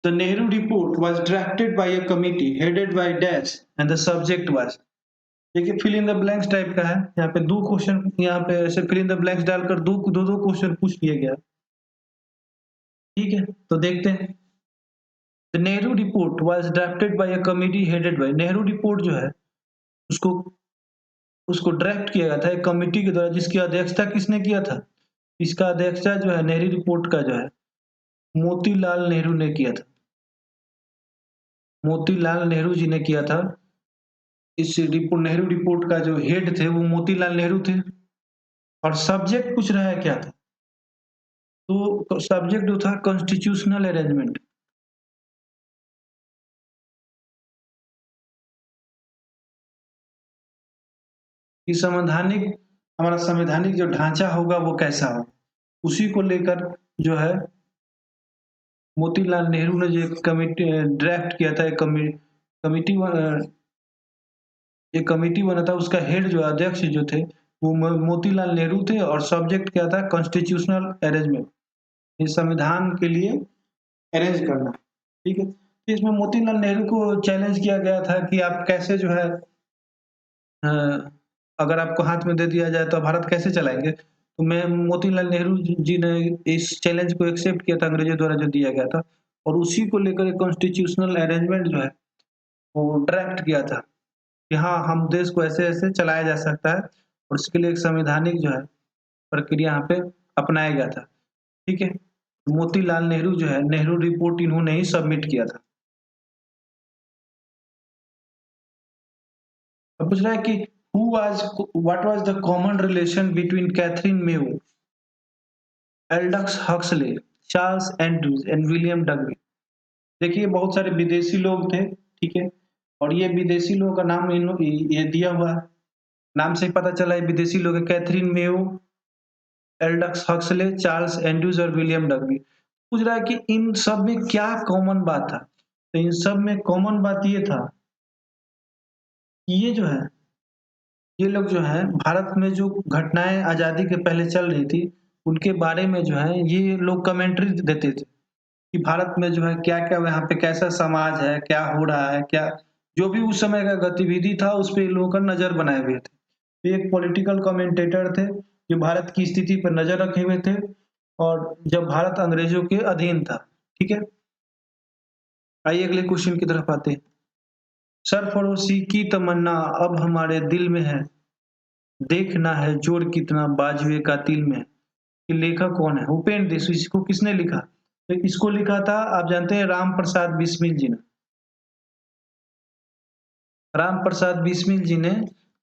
The Nehru report was drafted by a committee headed by dash and the subject was, देखिए fill in the blanks type का है। यहाँ पे 2 क्वेश्चन, यहाँ पे ऐसे फिल इन द ब्लैंक्स डालकर 2 क्वेश्चन पूछ लिया गया। ठीक है, तो देखते हैं। The Nehru report was drafted bye a committee headed by, Nehru report जो है उसको उसको ड्राफ्ट किया गया था एक कमिटी के द्वारा, जिसकी अध्यक्षता किसने किया था? इसका अध्यक्षता जो है नेहरू रिपोर्ट का जो है मोतीलाल नेहरू ने किया था। मोतीलाल नेहरू जी ने किया था। इस नेहरू रिपोर्ट का जो हेड थे वो मोतीलाल नेहरू थे और सब्जेक्ट पूछ रहा है क्या था? तो सब्जेक्ट जो था कॉन्स्टिट्यूशनल अरेंजमेंट, कि संवैधानिक हमारा संवैधानिक जो ढांचा होगा वो कैसा हो, उसी को लेकर जो है मोतीलाल नेहरू ने जो कमिटी ड्राफ्ट किया था, कमिटी एक कमिटी बना था, उसका हेड जो अध्यक्ष जो थे वो मोतीलाल नेहरू थे और सब्जेक्ट क्या था? कॉन्स्टिट्यूशनल अरेंजमेंट, ये संविधान के लिए अरेंज करना, ठीक है। तो इसमें मोतीलाल नेहरू को चैलेंज किया गया था कि आप कैसे जो है अ, अगर आपको हाथ में दे दिया जाए तो आप भारत कैसे चलाएँगे? तो मैं मोतीलाल नेहरू जी ने इस चैलेंज को एक्सेप्ट किया था, अंग्रेजों द्वारा जो दिया गया था और उसी को लेकर एक कॉन्स्टिट्यूशनल अरेंजमेंट जो है वो ड्राफ्ट किया था कि हाँ, हम देश को ऐसे-ऐसे चलाया जा सकता है और उसके लिए एक संवैधानिक जो है प्रक्रिया यहाँ पे अपनाया गया था, ठीक है। मोतीलाल नेहरू जो है नेहरू रिपोर्ट इन्होंने ही सबमिट किया था। अब पूछ रहा है कि what was the common relation between Catherine Mayo, Aldous Huxley, Charles Andrews and William डग्री। देखिए बहुत सारे विदेशी लोग थे, ठीक है? और ये विदेशी लोगों का नाम ये दिया हुआ है। नाम से ही पता चला है विदेशी लोग हैं, Catherine Mayo, Aldous Huxley, Charles Andrews और विलियम डग्री। पूछ रहा है कि इन सब में क्या कॉमन बात था? तो इन सब में कॉमन बात ये था कि ये जो है ये लोग जो हैं भारत में जो घटनाएँ आज़ादी के पहले चल रही थी, उनके बारे में जो है ये लोग कमेंट्री देते थे, कि भारत में जो है क्या-क्या यहाँ पे कैसा समाज है, क्या हो रहा है, क्या जो भी उस समय का गतिविधि था उस पे इन लोगों का नज़र बनाए हुए थे। ये एक पॉलिटिकल कमेंटेटर थे, जो भारत की स्थिति पर नज़र रखे हुए थे और जब भारत अंग्रेज़ों के अधीन था, ठीक है? आइए अगले क्वेश्चन की तरफ आते हैं। सरफ़रोशी की तमन्ना अब हमारे दिल में है, देखना है जोर कितना बाजुए का तिल में है। ये लेखक कौन है? उपेंद्र, इसको किसने लिखा? तो इसको लिखा था, आप जानते हैं, राम प्रसाद बिस्मिल जी ने। राम प्रसाद बिस्मिल जी ने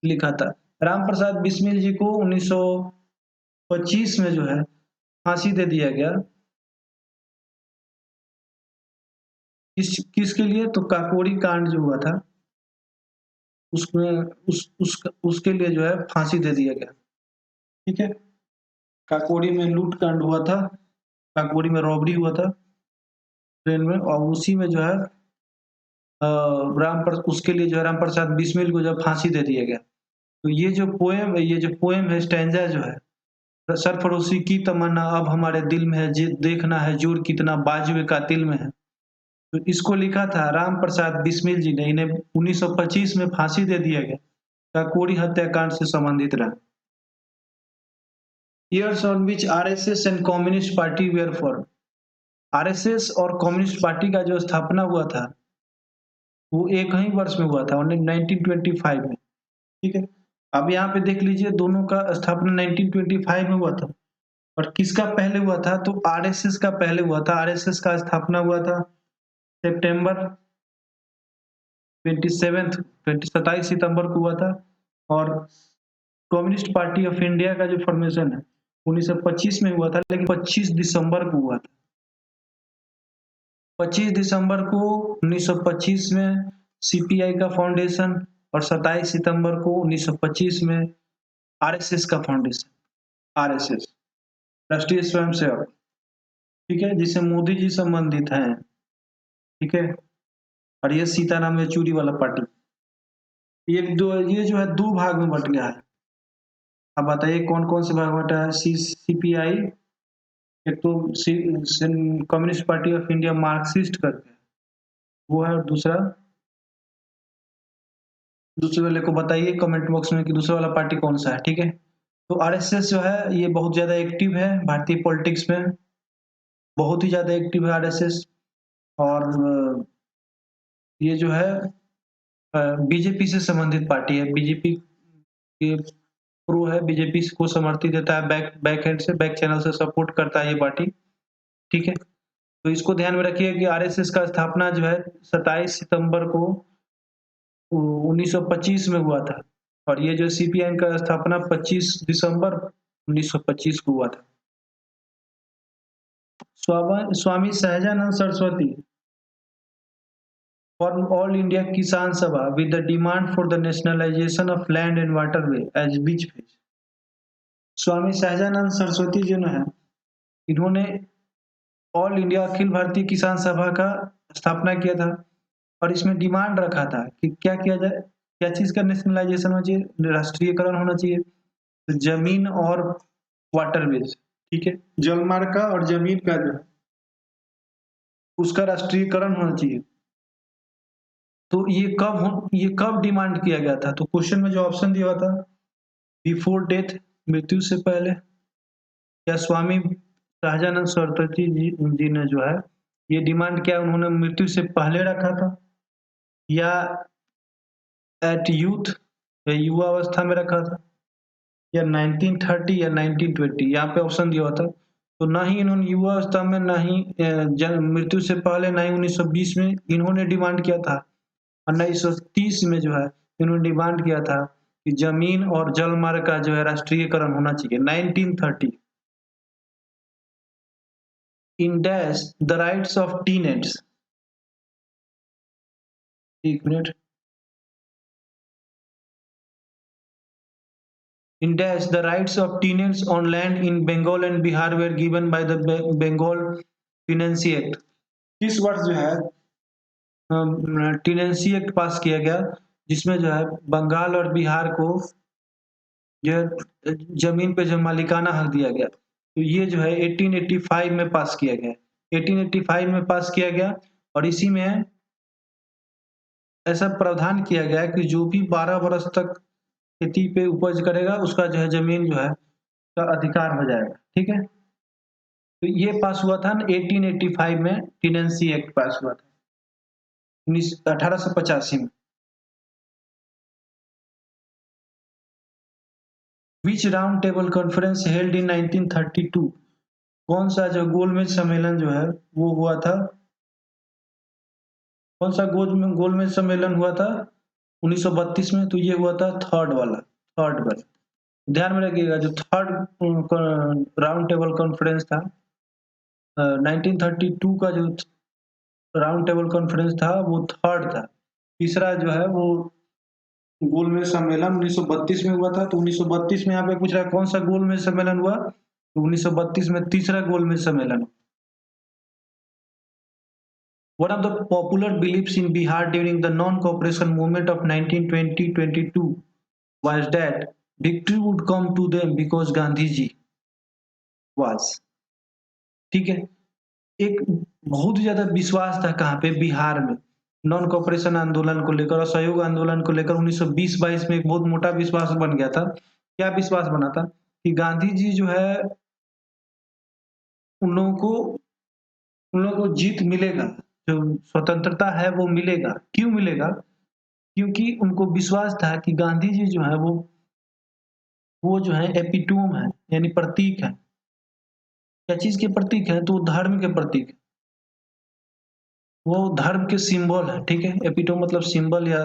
लिखा था। राम प्रसाद बिस्मिल जी को 1925 में जो है फांसी दे दिया गया। किसके लिए? तो काकोरी कांड जो हुआ था उसमें उसके लिए जो है फांसी दे दिया गया। ठीक है? काकोरी में लूट कांड हुआ था, काकोरी में रॉबरी हुआ था ट्रेन में और उसी में जो है उसके लिए जो है राम प्रसाद बिस्मिल को जब फांसी दे दिया गया। तो ये जो पोएम है, स्टैन्ज़ा जो है, सरफ़रोशी की तमन्ना अब हमारे दिल में है, देखना है जोर कितना बाजुए कातिल में है। तो इसको लिखा था राम प्रसाद बिस्मिल जी ने, इन्हें 1925 में फांसी दे दिया गया। काकोरी हत्याकांड से संबंधित रहा। Years on which RSS and Communist Party were formed। RSS और कम्युनिस्ट पार्टी का जो स्थापना हुआ था वो एक ही वर्ष में हुआ था, 1925 में। ठीक है, अब यहाँ पे देख लीजिए दोनों का स्थापना 1925 में हुआ था, और किसका पहले हुआ था, तो आरएसएस का पहले हुआ था। आरएसएस का स्थापना हुआ था सितंबर 27 सितंबर को हुआ था, और कम्युनिस्ट पार्टी ऑफ इंडिया का जो फॉर्मेशन है 1925 में हुआ था, लेकिन 25 दिसंबर को हुआ था। 25 दिसंबर को 1925 में सीपीआई का फाउंडेशन, और 27 सितंबर को 1925 में आरएसएस का फाउंडेशन। आरएसएस राष्ट्रीय स्वयंसेवक, ठीक है, जिससे मोदी जी संबंधित हैं। ठीक है, और ये सीताराम येचुरी वाला पार्टी, ये जो है दो भाग में बट गया है। अब बताइए कौन कौन से भाग बटा है। सीपीआई, एक तो communist party of India Marxist करके वो है, और दूसरा दूसरे वाले को बताइए कमेंट बॉक्स में कि दूसरा वाला पार्टी कौन सा है। ठीक है, तो आरएसएस जो है ये बहुत ज्यादा एक्टिव है भारतीय पॉलिटिक्स में, बहुत ही ज्यादा एक्टिव है आरएसएस। और ये जो है बीजेपी से संबंधित पार्टी है, बीजेपी के प्रो है, बीजेपी को समर्थित देता है, बैक हैंड से, बैक चैनल से सपोर्ट करता है ये पार्टी। ठीक है, तो इसको ध्यान में रखिए कि आरएसएस का स्थापना जो है 27 सितंबर को 1925 में हुआ था, और ये जो सीपीएम का स्थापना 25 दिसंबर 1925 को हुआ था। Swami Sahajanand Saraswati formed All India Kisan Sabha with the demand for the nationalization of land and waterway as beach phase। Swami Sahajanand Saraswati जो है इन्होंने ऑल इंडिया अखिल भारतीय किसान सभा का स्थापना किया था, और इसमें डिमांड रखा था कि क्या किया जाए, क्या चीज का नेशनलाइजेशन होना चाहिए, राष्ट्रीयकरण होना चाहिए। तो जमीन और वाटरवेज, ठीक है, जलमार्ग का और जमीन का जो उसका राष्ट्रीयकरण होना चाहिए। तो ये कब डिमांड किया गया था, तो क्वेश्चन में जो ऑप्शन दिया हुआ था, बिफोर डेथ, मृत्यु से पहले, या स्वामी सहजानंद सरस्वती जी ने जो है ये डिमांड किया, उन्होंने मृत्यु से पहले रखा था, या एट यूथ, या युवा अवस्था में रखा था, या 1930 या 1920, यहाँ पे ऑप्शन दिया हुआ था। तो ना ही इन्होंने युवा अवस्था में, ना ही मृत्यु से पहले, ना ही 1920 में इन्होंने डिमांड किया था, और 1930 में जो है इन्होंने डिमांड किया था कि जमीन और जल मार्ग का जो है राष्ट्रीयकरण होना चाहिए। 1930 in dash the rights of tenets, एक minute, in dash the rights of tenants on land in Bengal and Bihar were given by the Bengal Tenancy Act। इस वर्ष जो है टेनेंसी एक्ट पास किया गया, जिसमें जो है बंगाल और बिहार को जो है जमीन पे जो मालिकाना हक दिया गया। तो ये जो है 1885 में पास किया गया, 1885 में पास किया गया, और इसी में ऐसा प्रावधान किया गया कि जो भी 12 वर्ष तक खेती पे उपज करेगा उसका जो है जमीन जो है का अधिकार हो जाएगा। ठीक है, तो ये पास हुआ था 1885 में, टेनेंसी एक्ट पास हुआ था 1885 में। Which round table conference held in 1932, कौन सा जो गोलमेज सम्मेलन जो है वो हुआ था, कौन सा गोलमेज सम्मेलन हुआ था 1932 में, तो ये हुआ था थर्ड वाला। ध्यान में रखिएगा जो थर्ड राउंड टेबल कॉन्फ्रेंस था 1932 का, जो राउंड टेबल कॉन्फ्रेंस था वो थर्ड था। तीसरा जो है वो गोलमेज सम्मेलन 1932 में हुआ था। तो 1932 में यहाँ पे पूछ रहा है कौन सा गोलमेज सम्मेलन हुआ, तो 1932 में तीसरा गोलमेज सम्मेलन। One of the popular beliefs in Bihar during the non-cooperation movement of 1920-22 was that victory would come to them because Gandhi ji was। ठीक है, एक बहुत ज़्यादा विश्वास था कहाँ पे? बिहार में। नॉन कोऑपरेशन आंदोलन को लेकर, असहयोग आंदोलन को लेकर 1920-22 में एक बहुत मोटा विश्वास बन गया था। क्या विश्वास बना था? कि गांधी जी जो है, उन लोगों को उन लोगों को जीत मिलेगा, जो स्वतंत्रता है वो मिलेगा। क्यों मिलेगा? क्योंकि उनको विश्वास था कि गांधी जी जो है वो जो है एपिटोम है, यानी प्रतीक है। क्या चीज़ के प्रतीक है? तो वो धर्म के प्रतीक है। वो धर्म के सिंबल है, ठीक है? एपिटोम मतलब सिंबल या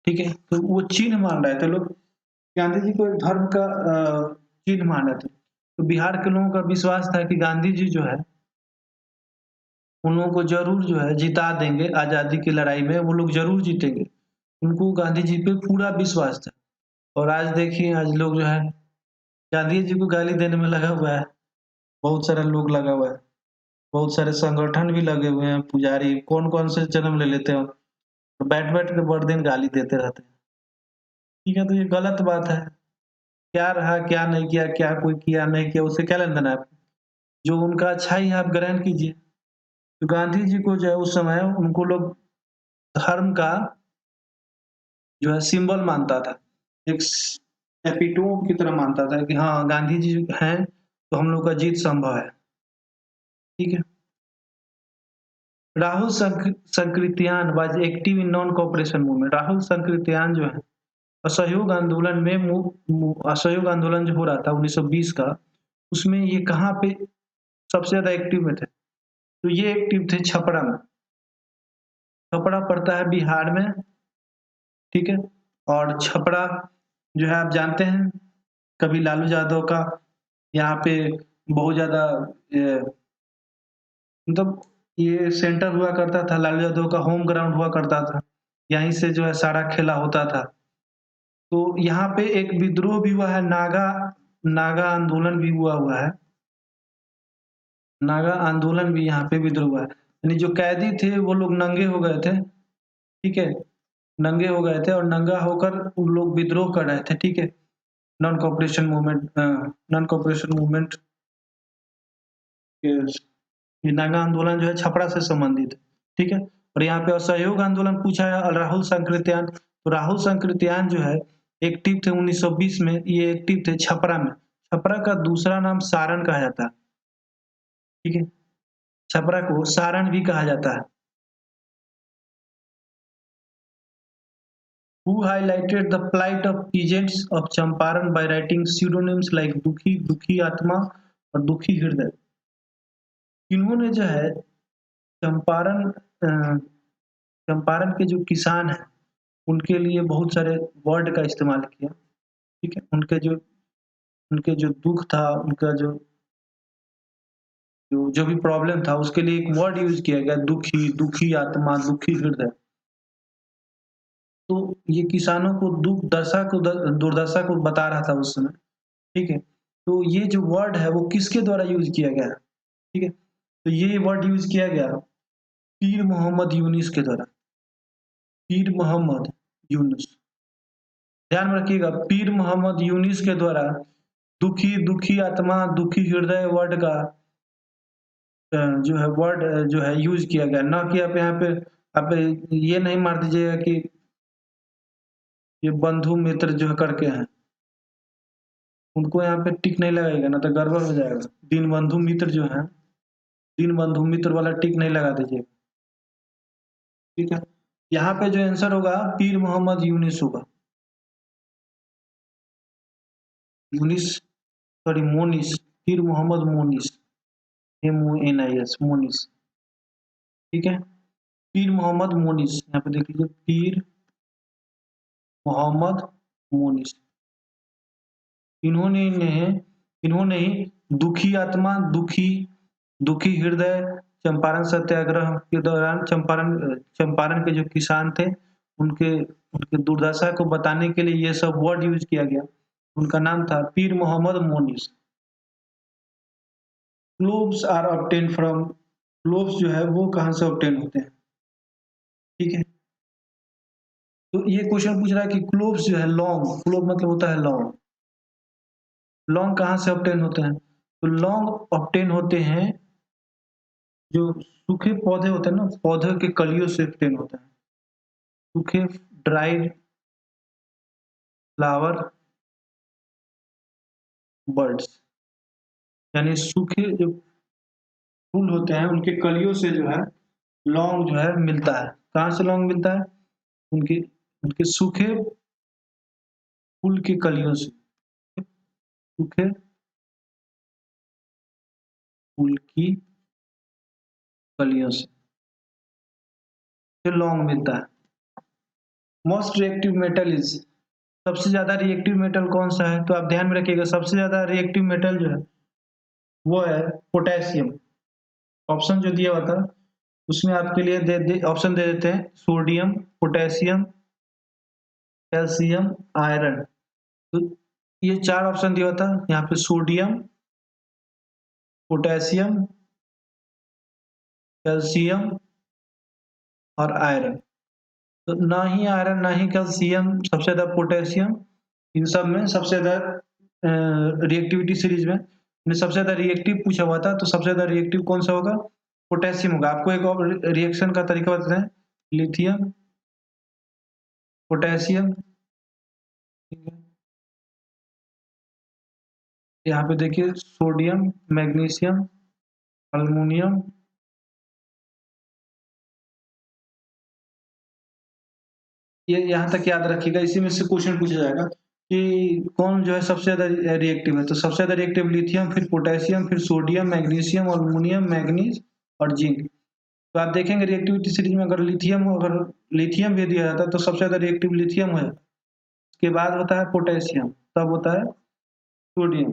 ठीक है? तो वो चिन्ह मान रहे थे लोग, गांधी जी को एक धर्म का चिन्ह मान रहे थे। तो बिहार के लोगों का विश्वास था कि गांधी जी जो है, उन लोगों को ज़रूर जो है जिता देंगे आज़ादी की लड़ाई में, वो लोग ज़रूर जीतेंगे। उनको गांधी जी पे पूरा विश्वास था। और आज देखिए, आज लोग जो है गांधी जी को गाली देने में लगा हुआ है, बहुत सारा लोग लगा हुआ है, बहुत सारे संगठन भी लगे हुए हैं, पुजारी कौन-कौन से जन्म ले लेते हैं, तो बैठ-बैठ के भर दिन गाली देते रहते हैं। ठीक है, तो ये गलत बात है। क्या रहा, क्या नहीं किया, क्या कोई किया, नहीं किया, उससे क्या लेना-देना है आपको? जो उनका अच्छाई है आप ग्रहण कीजिए। तो गांधी जी को जो है उस समय उनको लोग धर्म का जो है सिंबल मानता था। एक स एपिटोम की तरह मानता था कि हाँ, गांधी जी हैं, तो हम लोग का जीत संभव है। ठीक है? Rahul Sankrityayan was active in non cooperation movement. Rahul Sankrityayan जो है, असहयोग आंदोलन में मु मु असहयोग आंदोलन जो हो रहा था 1920 का, उसमें ये कहाँ पे सबसे ज़्यादा एक्टिव में थे? तो ये एक्टिव थे छपरा में। छपरा पड़ता है बिहार में, ठीक है? और छपरा जो है आप जानते हैं, कभी लालू यादव का यहाँ पे बहुत ज़्यादा मतलब ये सेंटर हुआ करता था, लालू यादव का होम ग्राउंड हुआ करता था। यहीं से जो है सारा खेला होता था। तो यहाँ पे एक विद्रोह भी हुआ है, नागा नागा आंदोलन भी हुआ है। नागा आंदोलन भी यहाँ पे विद्रोह हुआ है। यानी जो कैदी थे वो लोग नंगे हो गए थे, ठीक है? नंगे हो गए थे और नंगा होकर उन लोग विद्रोह कर रहे थे, ठीक है? नॉन कोऑपरेशन मूवमेंट के ये नागा आंदोलन जो है छपरा से संबंधित है, ठीक है? और यहाँ पे असहयोग आंदोलन पूछा है राहुल संकृत्यान, तो राहुल संकृत्यान जो है एक्टिव थे 1920 में, ये एक्टिव थे छपरा में। छपरा का दूसरा नाम सारण कहा जाता है, ठीक है? छपरा को सारण भी कहा जाता है। Who highlighted the plight of peasants of Champaran by writing pseudonyms like दुखी, दुखी आत्मा और दुखी हृदय? इन्होंने जो है चंपारण चंपारण के जो किसान हैं, उनके लिए बहुत सारे वर्ड का इस्तेमाल किया, ठीक है? उनके जो दुःख था, उनका जो भी प्रॉब्लम था, उसके लिए एक वर्ड यूज़ किया गया, दुखी, दुखी आत्मा, दुखी हृदय। तो ये किसानों को दुर्दशा को बता रहा था उस समय, ठीक है? तो ये जो वर्ड है, वो किसके द्वारा यूज़ किया गया है, ठीक है? तो ये वर्ड यूज़ किया गया पीर मोहम्मद यूनुस के द्वारा, पीर मोहम्मद यूनुस। ध्यान में रखिएगा, पीर मोहम्मद यूनुस के द्वारा दुखी, दुखी आत्मा, दुखी हृदय वर्ड का जो है वर्ड जो है यूज़ किया गया, ना कि आप यहाँ पे आप ये नहीं मार दीजिएगा कि ये बंधु मित्र जो है करके हैं, उनको यहाँ पे टिक नहीं लगाइएगा, ना तो गड़बड़ हो जाएगा। दीनबंधु मित्र जो हैं, दीनबंधु मित्र वाला टिक नहीं लगा दीजिएगा, ठीक है? यहाँ पे जो आंसर होगा पीर मोहम्मद यूनुस होगा। यूनिस सॉरी मोनिस, पीर मोहम्मद मोनिस, MONIS मोनिस, ठीक है? पीर मोहम्मद मोनिस, यहाँ पे देख लीजिए पीर मोहम्मद मोनिस। इन्होंने ही दुखी आत्मा, दुखी हृदय, चंपारण सत्याग्रह के दौरान चंपारण के जो किसान थे, उनके उनके दुर्दशा को बताने के लिए ये सब वर्ड यूज़ किया गया। उनका नाम था Pir Mohammad Munis. Cloves are obtained from, cloves जो है वो कहाँ से ऑब्टेन होते हैं, ठीक है? तो ये क्वेश्चन पूछ रहा है कि क्लोव्स जो है लौंग, क्लोव मतलब होता है लौंग। लौंग कहाँ से ऑब्टेन होते हैं? तो लौंग ऑब्टेन होते हैं जो सूखे पौधे होते हैं ना, पौधे के कलियों से फ्रेम होता है। सूखे ड्राइड फ्लावर बर्ड्स, यानी सूखे जो फूल होते हैं उनके कलियों से जो है लौंग जो है मिलता है। कहाँ से लौंग मिलता है? उनके उनके सूखे फूल की कलियों से, सूखे फूल की कलियों से लौंग मिलता है। मोस्ट रिएक्टिव मेटल इज, सबसे ज्यादा रिएक्टिव मेटल कौन सा है? तो आप ध्यान में रखिएगा, सबसे ज्यादा रिएक्टिव मेटल जो है वो है पोटेशियम। ऑप्शन जो दिया हुआ था उसमें आपके लिए ऑप्शन दे देते हैं, सोडियम, पोटेशियम, कैल्शियम, आयरन। तो ये 4 ऑप्शन दिया हुआ था, यहाँ पे सोडियम, पोटेशियम, कैल्शियम और आयरन। तो ना ही आयरन ना ही कैल्शियम, सबसे ज्यादा पोटेशियम, इन सब में सबसे ज्यादा रिएक्टिविटी सीरीज में सबसे ज्यादा रिएक्टिव पूछा हुआ था, तो सबसे ज्यादा रिएक्टिव कौन सा होगा? पोटेशियम होगा। आपको एक और रिएक्शन का तरीका बताते हैं, लिथियम, पोटेशियम, यहाँ पे देखिए सोडियम, मैग्नीशियम, अल्युमिनियम, ये यहाँ तक याद रखिएगा, इसी में से क्वेश्चन पूछा जाएगा कि कौन जो है सबसे ज्यादा रिएक्टिव है। तो सबसे ज्यादा रिएक्टिव लिथियम, फिर पोटेशियम, फिर सोडियम, मैग्नीशियम, अल्युमिनियम, मैग्नीज और जिंक। तो आप देखेंगे रिएक्टिविटी सीरीज में अगर लिथियम भी दिया जाता है तो सबसे ज्यादा रिएक्टिव लिथियम है, उसके बाद होता है पोटेशियम, तब होता है सोडियम,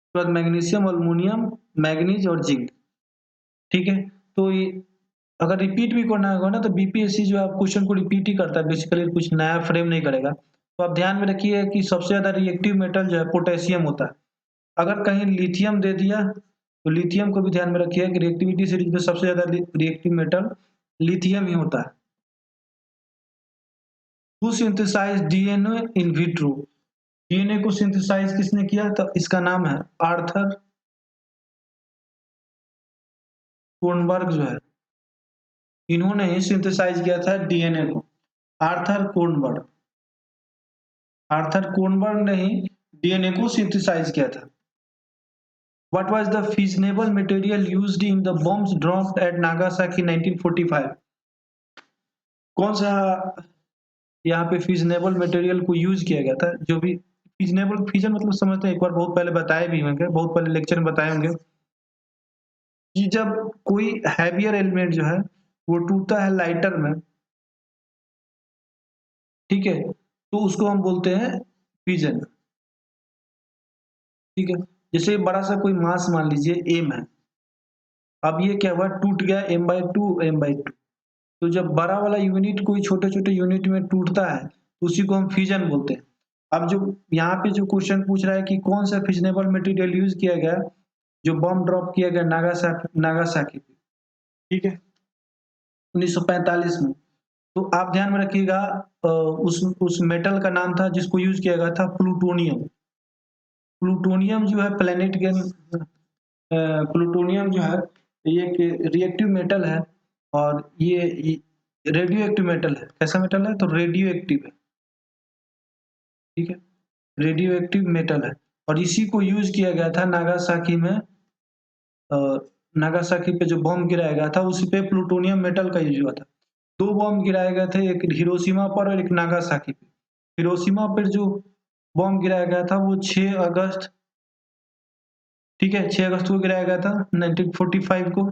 उसके बाद मैग्नीशियम, अल्युमिनियम, मैग्नीज और जिंक। ठीक है, तो ये अगर रिपीट भी करना होगा ना तो बीपीएससी जो है क्वेश्चन को रिपीट ही करता है, बेसिकली कुछ नया फ्रेम नहीं करेगा। तो आप ध्यान में रखिए कि सबसे ज्यादा रिएक्टिव मेटल जो है पोटेशियम होता है। अगर कहीं लिथियम दे दिया तो लिथियम को भी ध्यान में रखिए कि रिएक्टिविटी सीरीज में सबसे ज्यादा रिएक्टिव मेटल लिथियम ही होता है। Who synthesize DNA in vitro, DNA को सिंथेसाइज किसने किया? तो इसका नाम है आर्थर कोनबर्ग जो है, इन्होंने ही सिंथेसाइज किया था डीएनए को। आर्थर कोनबर्ग, आर्थर कोनबर्ग ने ही डीएनए को सिंथेसाइज किया था। What was the fissionable material used in the bombs dropped at Nagasaki 1945? कौन सा यहाँ पे फिजनेबल मटेरियल को यूज किया गया था? जो भी फिजनेबल, फिजन मतलब समझते हैं, एक बार बहुत पहले बताए भी होंगे, बहुत पहले लेक्चर में बताए होंगे कि जब कोई हैवियर एलिमेंट जो है वो टूटता है लाइटर में, ठीक है, तो उसको हम बोलते हैं फिजन। ठीक है, जैसे बड़ा सा कोई मास मान लीजिए एम है, अब ये क्या हुआ, टूट गया m/2 m/2। तो जब बड़ा वाला यूनिट कोई छोटे छोटे यूनिट में टूटता है तो उसी को हम फ्यूजन बोलते हैं। अब जो यहाँ पे जो क्वेश्चन पूछ रहा है कि कौन सा फिजनेबल मटेरियल यूज किया गया जो बम ड्रॉप किया गया नागासाकी पे, ठीक है, 1945 में। तो आप ध्यान में रखिएगा, उस मेटल का नाम था जिसको यूज किया गया था प्लूटोनियम। प्लूटोनियम जो है प्लेनेट के प्लूटोनियम जो है ये एक रिएक्टिव मेटल है, और ये रेडियो एक्टिव मेटल है। कैसा मेटल है? तो रेडियो एक्टिव है। ठीक है, रेडियो एक्टिव मेटल है, और इसी को यूज किया गया था नागासाकी में। नागासाकी पे जो बम गिराया गया था उसी पे प्लूटोनियम मेटल का यूज हुआ था। 2 बम गिराए गए थे, एक हिरोशिमा पर और एक नागासाकी पे। हिरोशिमा पर जो बम गिराया गया था वो 6 अगस्त, ठीक है, 6 अगस्त को गिराया गया था 1945 को,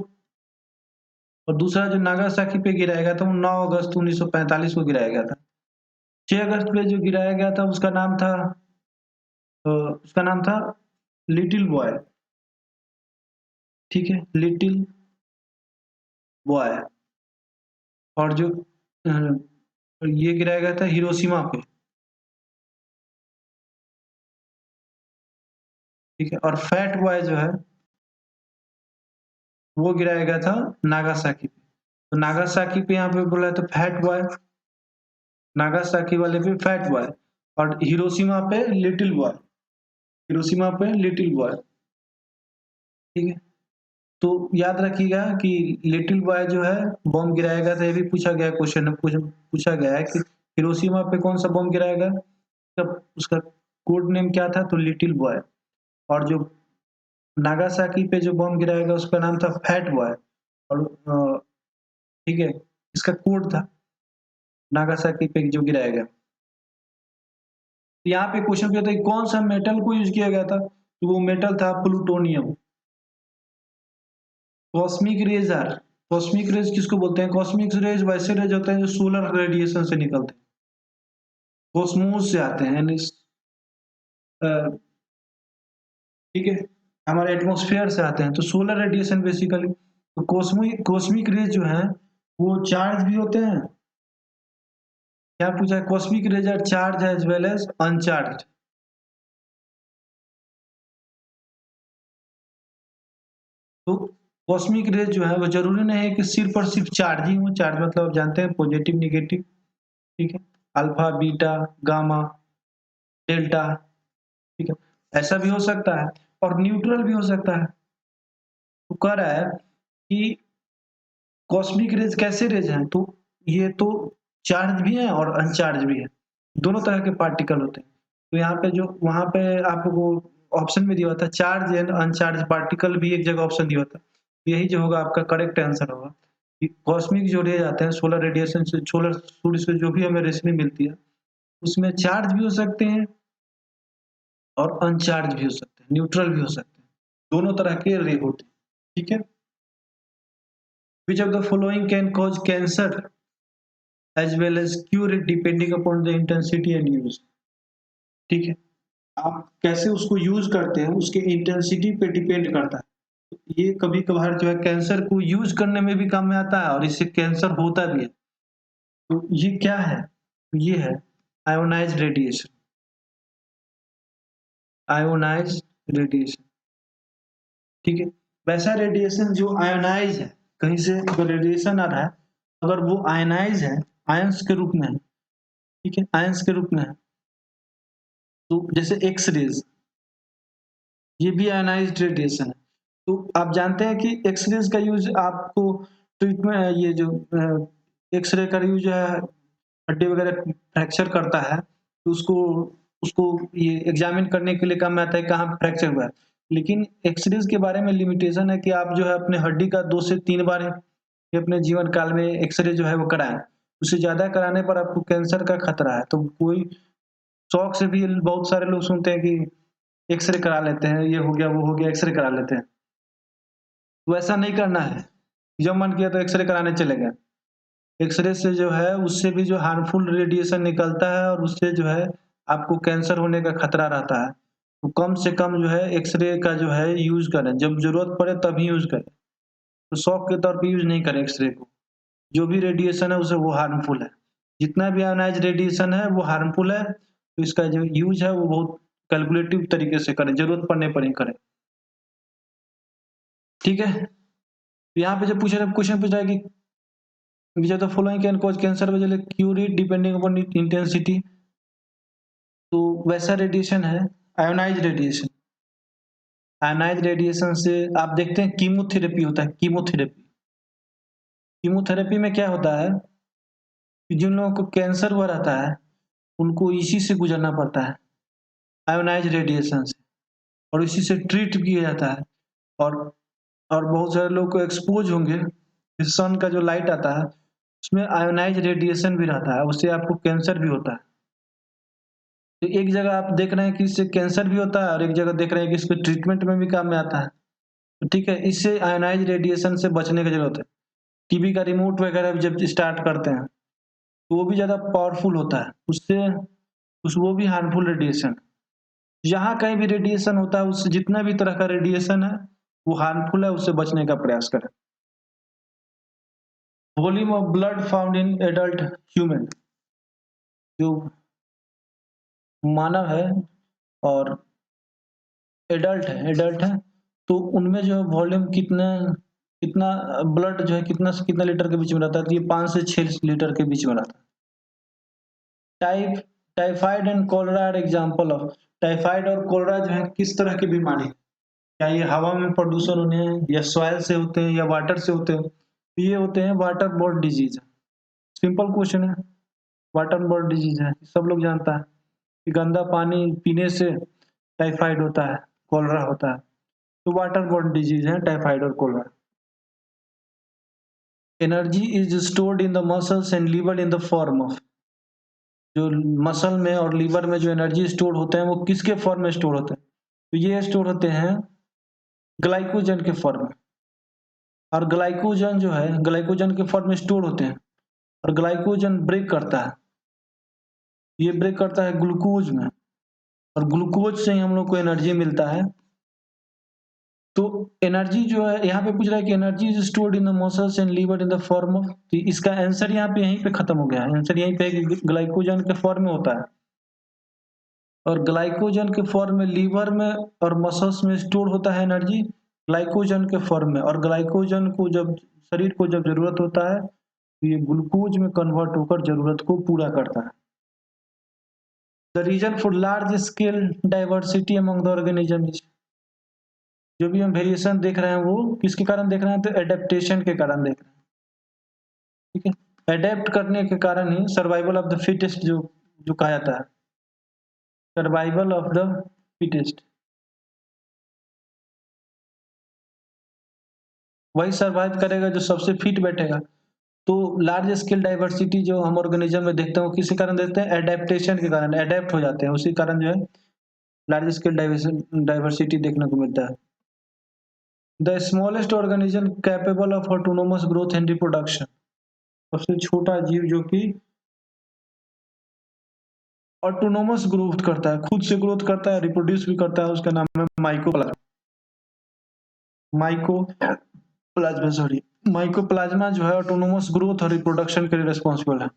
और दूसरा जो नागासाकी पे गिराया गया था वो 9 अगस्त 1945 को गिराया गया था। 6 अगस्त पे जो गिराया गया था उसका नाम था लिटिल बॉय। ठीक है, लिटिल बॉय। और जो ये गिराया गया था हिरोशिमा पे, ठीक है, और फैट बॉय जो है वो गिराया गया था नागासाकी पे। तो नागासाकी पे यहाँ पे बोला है तो फैट बॉय, नागासाकी वाले पे फैट बॉय, और हिरोशिमा पे लिटिल बॉय, हिरोशिमा पे लिटिल बॉय। ठीक है? तो याद रखिएगा कि लिटिल बॉय जो है बम गिराएगा, तो ये भी पूछा गया क्वेश्चन में पूछा गया है कि हिरोशिमा पे कौन-सा बम गिराएगा? तब उसका कोड नेम क्या था? तो लिटिल बॉय। और जो नागासाकी पे जो बम गिराएगा उसका नाम था फैट बॉय। और ठीक है? इसका कोड था नागासाकी पे जो गिराएगा। यहाँ पे क्वेश्चन क्या था कि कौन-सा मेटल को यूज़ किया गया था? तो वो मेटल था plutonium. Cosmic rays cosmic rays किसको बोलते हैं? कॉस्मिक रेज़ वैसे रेज़ होते हैं जो सोलर रेडिएशन से निकलते हैं। कॉस्मोस से आते हैं यानी अ, ठीक है? हमारे एटमॉस्फेयर से आते हैं, तो सोलर रेडिएशन बेसिकली। तो कॉस्मिक रेज़ जो हैं, वो चार्ज भी होते हैं। क्या पूछा है? Cosmic rays are charge as well as uncharged. तो कॉस्मिक रेज़ जो है वो ज़रूरी नहीं है कि सिर्फ़ और सिर्फ़ चार्ज ही हो। चार्ज मतलब आप जानते हैं पॉज़िटिव, नेगेटिव, ठीक है? अल्फ़ा, बीटा, गामा, डेल्टा, ठीक है? ऐसा भी हो सकता है और न्यूट्रल भी हो सकता है। तो कह रहा है कि कॉस्मिक रेज़ कैसे रेज़ हैं? तो ये तो चार्ज भी हैं और अनचार्ज भी हैं। दोनों तरह के पार्टिकल होते हैं। तो यहाँ पे जो वहाँ पे आपको ऑप्शन में दिया हुआ था चार्ज एंड अनचार्ज पार्टिकल भी एक जगह ऑप्शन दिया हुआ था। यही जो होगा आपका करेक्ट आंसर होगा कि कॉस्मिक जो रेज़ आते हैं सोलर रेडिएशन से, सोलर सूर्य से जो भी हमें रोशनी मिलती है, उसमें चार्ज भी हो सकते हैं और अनचार्ज भी हो सकते हैं, न्यूट्रल भी हो सकते हैं। दोनों तरह के रे होते हैं। ठीक है? Which of the following can cause cancer as well as cure it depending upon the intensity and use। ठीक है? आप कैसे उसको यूज़ करते हैं, उसके इंटेंसिटी पे डिपेंड करता है। ये कभी-कभार जो है कैंसर को यूज़ करने में भी काम में आता है और इससे कैंसर होता भी है। तो ये क्या है? ये है आयोनाइज़्ड रेडिएशन। आयोनाइज़्ड रेडिएशन, ठीक है? वैसा रेडिएशन जो आयोनाइज़ है, कहीं से अगर रेडिएशन आ रहा है, अगर वो आयनाइज़ है, आयन्स के रूप में है, ठीक है? आयन्स के रूप में है, तो जैसे एक्स-रेज़, ये भी आयनाइज़्ड रेडिएशन है। तो आप जानते हैं कि एक्स-रेज़ का यूज़ आपको ट्रीटमेंट ये जो एक्स-रे का यूज़ है हड्डी वगैरह फ्रैक्चर करता है, तो उसको उसको ये एग्ज़ामिन करने के लिए काम में आता है कहाँ फ्रैक्चर हुआ है। लेकिन एक्स-रेज़ के बारे में लिमिटेशन है कि आप जो है अपने हड्डी का 2 से 3 बार ही अपने जीवन काल में एक्स-रे जो है वो कराएँ। उससे ज़्यादा कराने पर आपको कैंसर का खतरा है। तो कोई शौक से भी बहुत सारे लोग सुनते हैं कि एक्स-रे करा लेते हैं, ये हो गया, वो हो गया, एक्स-रे करा लेते हैं। तो ऐसा नहीं करना है। जब मन किया तो एक्स-रे कराने चले गए। एक्स-रे से जो है उससे भी जो हार्मफुल रेडिएशन निकलता है और उससे जो है आपको कैंसर होने का खतरा रहता है। तो कम से कम जो है एक्स-रे का जो है यूज़ करें, जब ज़रूरत पड़े तभी यूज़ करें। तो शौक के तौर पे यूज़ नहीं करें एक्स-रे को। जो भी रेडिएशन है उसे वो हार्मफुल है। जितना भी आयोनाइज़्ड रेडिएशन है वो हार्मफुल है, तो इसका जो यूज़ है वो बहुत कैलकुलेटिव तरीके से करें, ज़रूरत पड़ने पर ही करें। ठीक है? तो यहाँ पे जब क्वेश्चन पूछ रहा है कि which of the following can cause cancer वजह cure it depending upon its intensity। तो वैसा रेडिएशन है आयोनाइज्ड रेडिएशन। आयोनाइज्ड रेडिएशन से आप देखते हैं कीमोथेरेपी होता है, कीमोथेरेपी। कीमोथेरेपी में क्या होता है कि जिन लोगों को कैंसर हुआ रहता है, उनको इसी से गुजरना पड़ता है, आयोनाइज्ड रेडिएशन से, और इसी से ट्रीट किया जाता है। और बहुत सारे लोग को एक्सपोज़ होंगे, इस सन का जो लाइट आता है, उसमें आयोनाइज्ड रेडिएशन भी रहता है, उससे आपको कैंसर भी होता है। तो एक जगह आप देख रहे हैं कि इससे कैंसर भी होता है और एक जगह देख रहे हैं कि इसको ट्रीटमेंट में भी काम में आता है। तो ठीक है, इससे आयोनाइज़ रेडिएशन से बचने की ज़रूरत है। टीवी का रिमोट वगैरह भी जब स्टार्ट करते हैं, तो वो भी ज़्यादा पावरफुल होता है। उससे वो भी हार्मफुल रेडिएशन। जहाँ कहीं भी रेडिएशन होता है, उससे जितना भी तरह का रेडिएशन है, वो हार्मफुल है, उससे बचने का प्रयास करें। Volume of blood found in adult human, जो मानव है और एडल्ट है, तो उनमें जो है वॉल्यूम कितना ब्लड जो है कितना से कितना लीटर के बीच में रहता है, तो ये 5 से 6 लीटर के बीच में रहता है। Type typhoid and cholera are example of. Typhoid और कॉलरा जो है किस तरह की बीमारी है? क्या ये हवा में प्रदूषण होने हैं या सॉइल से होते हैं या वाटर से होते हैं? तो ये होते हैं water borne disease. Simple question है, वाटर बोर्न डिजीज है, सब लोग जानता है कि गंदा पानी पीने से टाइफाइड होता है, कोलरा होता है। तो वाटर बोर्न डिजीज है टाइफाइड और cholera. Energy is stored in the muscles and liver in the form of, जो मसल में और लीवर में जो एनर्जी स्टोर होते हैं वो किसके फॉर्म में स्टोर होते हैं? तो ये स्टोर होते हैं ग्लाइकोजन के फॉर्म में। और ग्लाइकोजन जो है ग्लाइकोजन के फॉर्म में स्टोर होते हैं, और ग्लाइकोजन ब्रेक करता है, ये ब्रेक करता है ग्लूकोज में, और ग्लूकोज से ही हम लोग को एनर्जी मिलता है। तो एनर्जी जो है यहाँ पे पूछ रहा है कि energy is stored in the muscles and liver in the form of, तो इसका आंसर यहाँ पे यहीं पे खत्म हो गया है। आंसर यहीं पे ग्लाइकोजन के फॉर्म में होता है, और ग्लाइकोजन के फॉर्म में लीवर में और मसल्स में स्टोर होता है एनर्जी ग्लाइकोजन के फॉर्म में, और ग्लाइकोजन को जब शरीर को जब जरूरत होता है तो ये ग्लूकोज में कन्वर्ट होकर जरूरत को पूरा करता है। The reason for large scale diversity among the organism, जो भी हम वेरिएशन देख रहे हैं वो किसके कारण देख रहे हैं? तो एडेप्टेशन के कारण देख रहे हैं। ठीक है, एडेप्ट करने के कारण ही सर्वाइवल ऑफ द फिटेस्ट जो जो कहा जाता है, सर्वाइवल ऑफ द फिटेस्ट, वही सर्वाइव करेगा जो सबसे फिट बैठेगा। तो लार्ज स्केल डाइवर्सिटी जो हम ऑर्गेनिज्म में देखते हैं वो किसी कारण देखते हैं? एडेप्टेशन के कारण, एडेप्ट हो जाते हैं, उसी कारण जो है लार्ज स्केल डाइवर्सिटी देखने को मिलता है। The smallest organism capable of autonomous growth and reproduction, सबसे छोटा जीव जो कि ऑटोनोमस ग्रोथ करता है, खुद से ग्रोथ करता है, रिप्रोड्यूस भी करता है, उसका नाम है माइकोप्लाज्मा। माइकोप्लाज्मा सॉरी, माइकोप्लाज्मा जो है ऑटोनोमस ग्रोथ और रिप्रोडक्शन के लिए रिस्पॉन्सिबल है।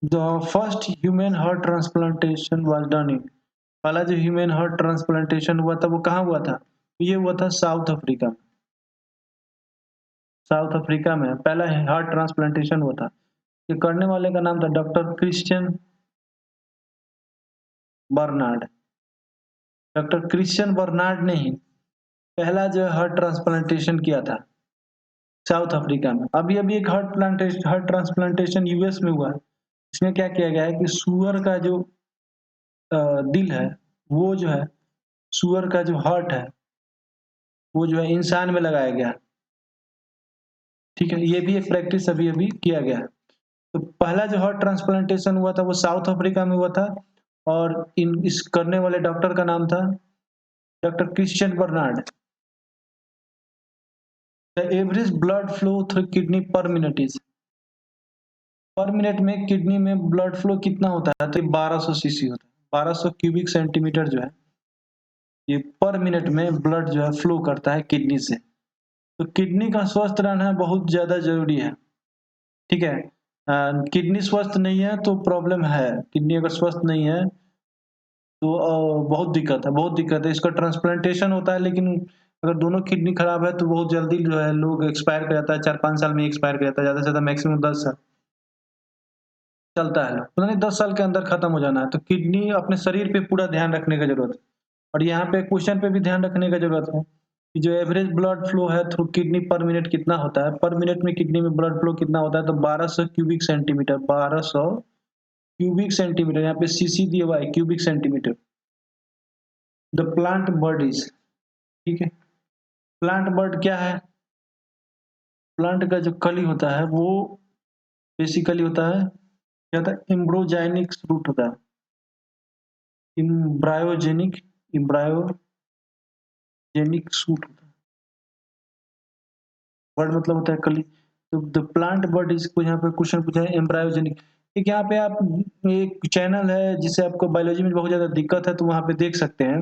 The first human heart transplantation was done in, पहला जो ह्यूमन हार्ट ट्रांसप्लांटेशन हुआ था वो कहाँ हुआ था? ये हुआ था साउथ अफ्रीका में। साउथ अफ्रीका में पहला हार्ट ट्रांसप्लांटेशन हुआ था। ये करने वाले का नाम था doctor Christian Barnard. Doctor Christian Barnard ने ही पहला जो है हार्ट ट्रांसप्लांटेशन किया था साउथ अफ्रीका में। अभी अभी एक हार्ट ट्रांसप्लांटेशन यूएस में हुआ है। इसमें क्या किया गया है कि सुअर का जो दिल है, वो जो है सुअर का जो हार्ट है वो जो है इंसान में लगाया गया। ठीक है, ये भी एक प्रैक्टिस अभी अभी किया गया। तो पहला जो हार्ट ट्रांसप्लांटेशन हुआ था वो साउथ अफ्रीका में हुआ था, और इस करने वाले डॉक्टर का नाम था doctor Christian Barnard. The average blood flow through kidney per minute is, per minute में किडनी में ब्लड फ्लो कितना होता है? तो 1200 सीसी होता है, 1200 क्यूबिक सेंटीमीटर जो है ये पर मिनट में ब्लड जो है फ्लो करता है किडनी से। तो किडनी का स्वस्थ रहना बहुत ज्यादा जरूरी है। ठीक है, किडनी स्वस्थ नहीं है तो प्रॉब्लम है, किडनी अगर स्वस्थ नहीं है तो बहुत दिक्कत है, बहुत दिक्कत है। इसका ट्रांसप्लांटेशन होता है, लेकिन अगर दोनों किडनी खराब है तो बहुत जल्दी जो है लोग एक्सपायर कर जाता है, 4-5 साल में एक्सपायर कर जाता है, ज़्यादा से ज़्यादा मैक्सिमम 10 साल चलता है, पता नहीं 10 साल के अंदर खत्म हो जाना है। तो किडनी अपने शरीर पे पूरा ध्यान रखने का जरूरत है, और यहाँ पे क्वेश्चन पे भी ध्यान रखने का जरूरत है कि जो एवरेज ब्लड फ्लो है थ्रू किडनी पर मिनट कितना होता है, पर मिनट में किडनी में ब्लड फ्लो कितना होता है? तो 1200 क्यूबिक सेंटीमीटर, 1200 क्यूबिक सेंटीमीटर, यहाँ पे सीसी दिया हुआ है cubic centimetre. The plant bird is, ठीक है, प्लांट बर्ड क्या है? प्लांट का जो कली होता है वो बेसिकली होता है क्या होता है? एम्ब्रोजेनिक रूट होता है, इम्ब्रायोजेनिक, इम्ब्रायोजेनिक सूट होता है। बर्ड मतलब होता है कली। तो द प्लांट बर्ड इज को यहाँ पे क्वेश्चन पूछा है एम्ब्रायोजेनिक। ठीक, यहाँ पे आप एक चैनल है जिससे आपको बायोलॉजी में बहुत ज्यादा दिक्कत है तो वहां पे देख सकते हैं,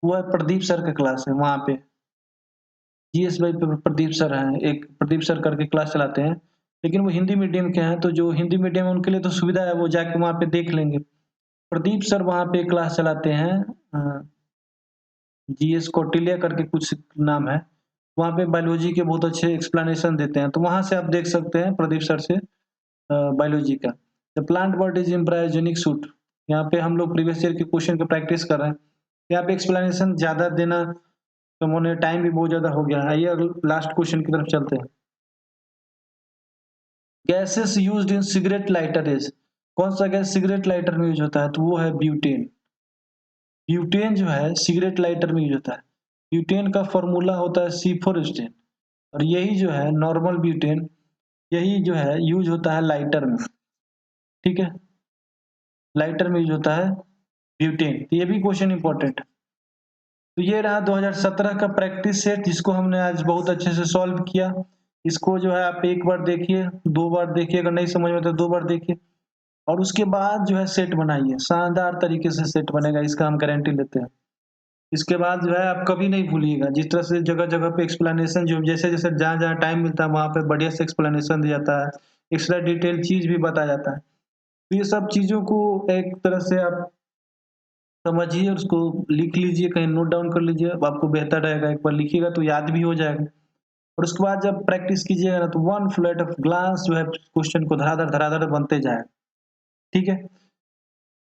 वो है प्रदीप सर का क्लास है, वहां पे जीएस भाई प्रदीप सर हैं, एक प्रदीप सर करके क्लास चलाते हैं, लेकिन वो हिंदी मीडियम के हैं, तो जो हिंदी मीडियम है उनके लिए तो सुविधा है, वो जाके वहाँ पे देख लेंगे। प्रदीप सर वहाँ पे क्लास चलाते हैं, जीएस कौटिल्य करके कुछ नाम है, वहाँ पे बायोलॉजी के बहुत अच्छे एक्सप्लेनेशन देते हैं, तो वहाँ से आप देख सकते हैं प्रदीप सर से बायोलॉजी का। The plant word is embryogenic suit, यहाँ पे हम लोग प्रीवियस ईयर के क्वेश्चन की प्रैक्टिस कर रहे हैं। यहाँ पे एक्सप्लेनेशन ज़्यादा देना तो मोने टाइम भी बहुत ज़्यादा हो गया है। आइए लास्ट क्वेश्चन की तरफ चलते हैं। Gases used in cigarette lighter is, कौन सा गैस सिगरेट लाइटर में यूज होता है? तो वो है ब्यूटेन। ब्यूटेन जो है सिगरेट लाइटर में यूज होता है। ब्यूटेन का फॉर्मूला होता है C4H10 और यही जो है नॉर्मल ब्यूटेन, यही जो है यूज होता है लाइटर में। ठीक है, लाइटर में यूज होता है ब्यूटेन। तो ये भी क्वेश्चन इंपॉर्टेंट है। तो ये रहा 2017 का प्रैक्टिस सेट, जिसको हमने आज बहुत अच्छे से सॉल्व किया। इसको जो है आप एक बार देखिए, दो बार देखिए, अगर नहीं समझ में तो दो बार देखिए और उसके बाद जो है सेट बनाइए। शानदार तरीके से सेट बनेगा, इसका हम गारंटी लेते हैं। इसके बाद जो है आप कभी नहीं भूलिएगा, जिस तरह से जगह-जगह पे एक्सप्लेनेशन जो जैसे-जैसे जहाँ-जहाँ टाइम मिलता है वहाँ पे बढ़िया से एक्सप्लेनेशन दिया जाता है, एक्स्ट्रा डिटेल चीज़ भी बताया जाता है। तो ये सब चीज़ों को एक तरह से आप समझिए और उसको लिख लीजिए, कहीं नोट डाउन कर लीजिए, अब आपको बेहतर रहेगा। एक बार लिखिएगा तो याद भी हो जाएगा और उसके बाद जब प्रैक्टिस कीजिएगा ना तो वन फ्लैट ऑफ ग्लांस जो है क्वेश्चन को धड़ाधड़ बनते जाएगा। ठीक है?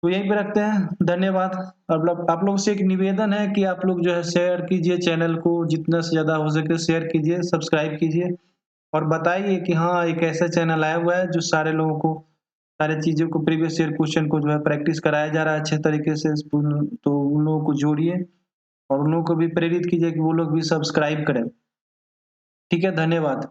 तो यहीं पे रखते हैं, धन्यवाद। आप लोगों से एक निवेदन है कि आप लोग जो है शेयर कीजिए चैनल को, जितना से ज़्यादा हो सके शेयर कीजिए, सब्सक्राइब कीजिए और बताइए कि हाँ, एक ऐसा चैनल आया हुआ है जो सारे लोगों को सारी चीज़ों को प्रीवियस ईयर क्वेश्चन को जो है प्रैक्टिस कराया जा रहा है अच्छे तरीके से। तो उन लोगों को जोड़िए और उन लोगों को भी प्रेरित कीजिए कि वो लोग भी सब्सक्राइब करें। ठीक है, धन्यवाद।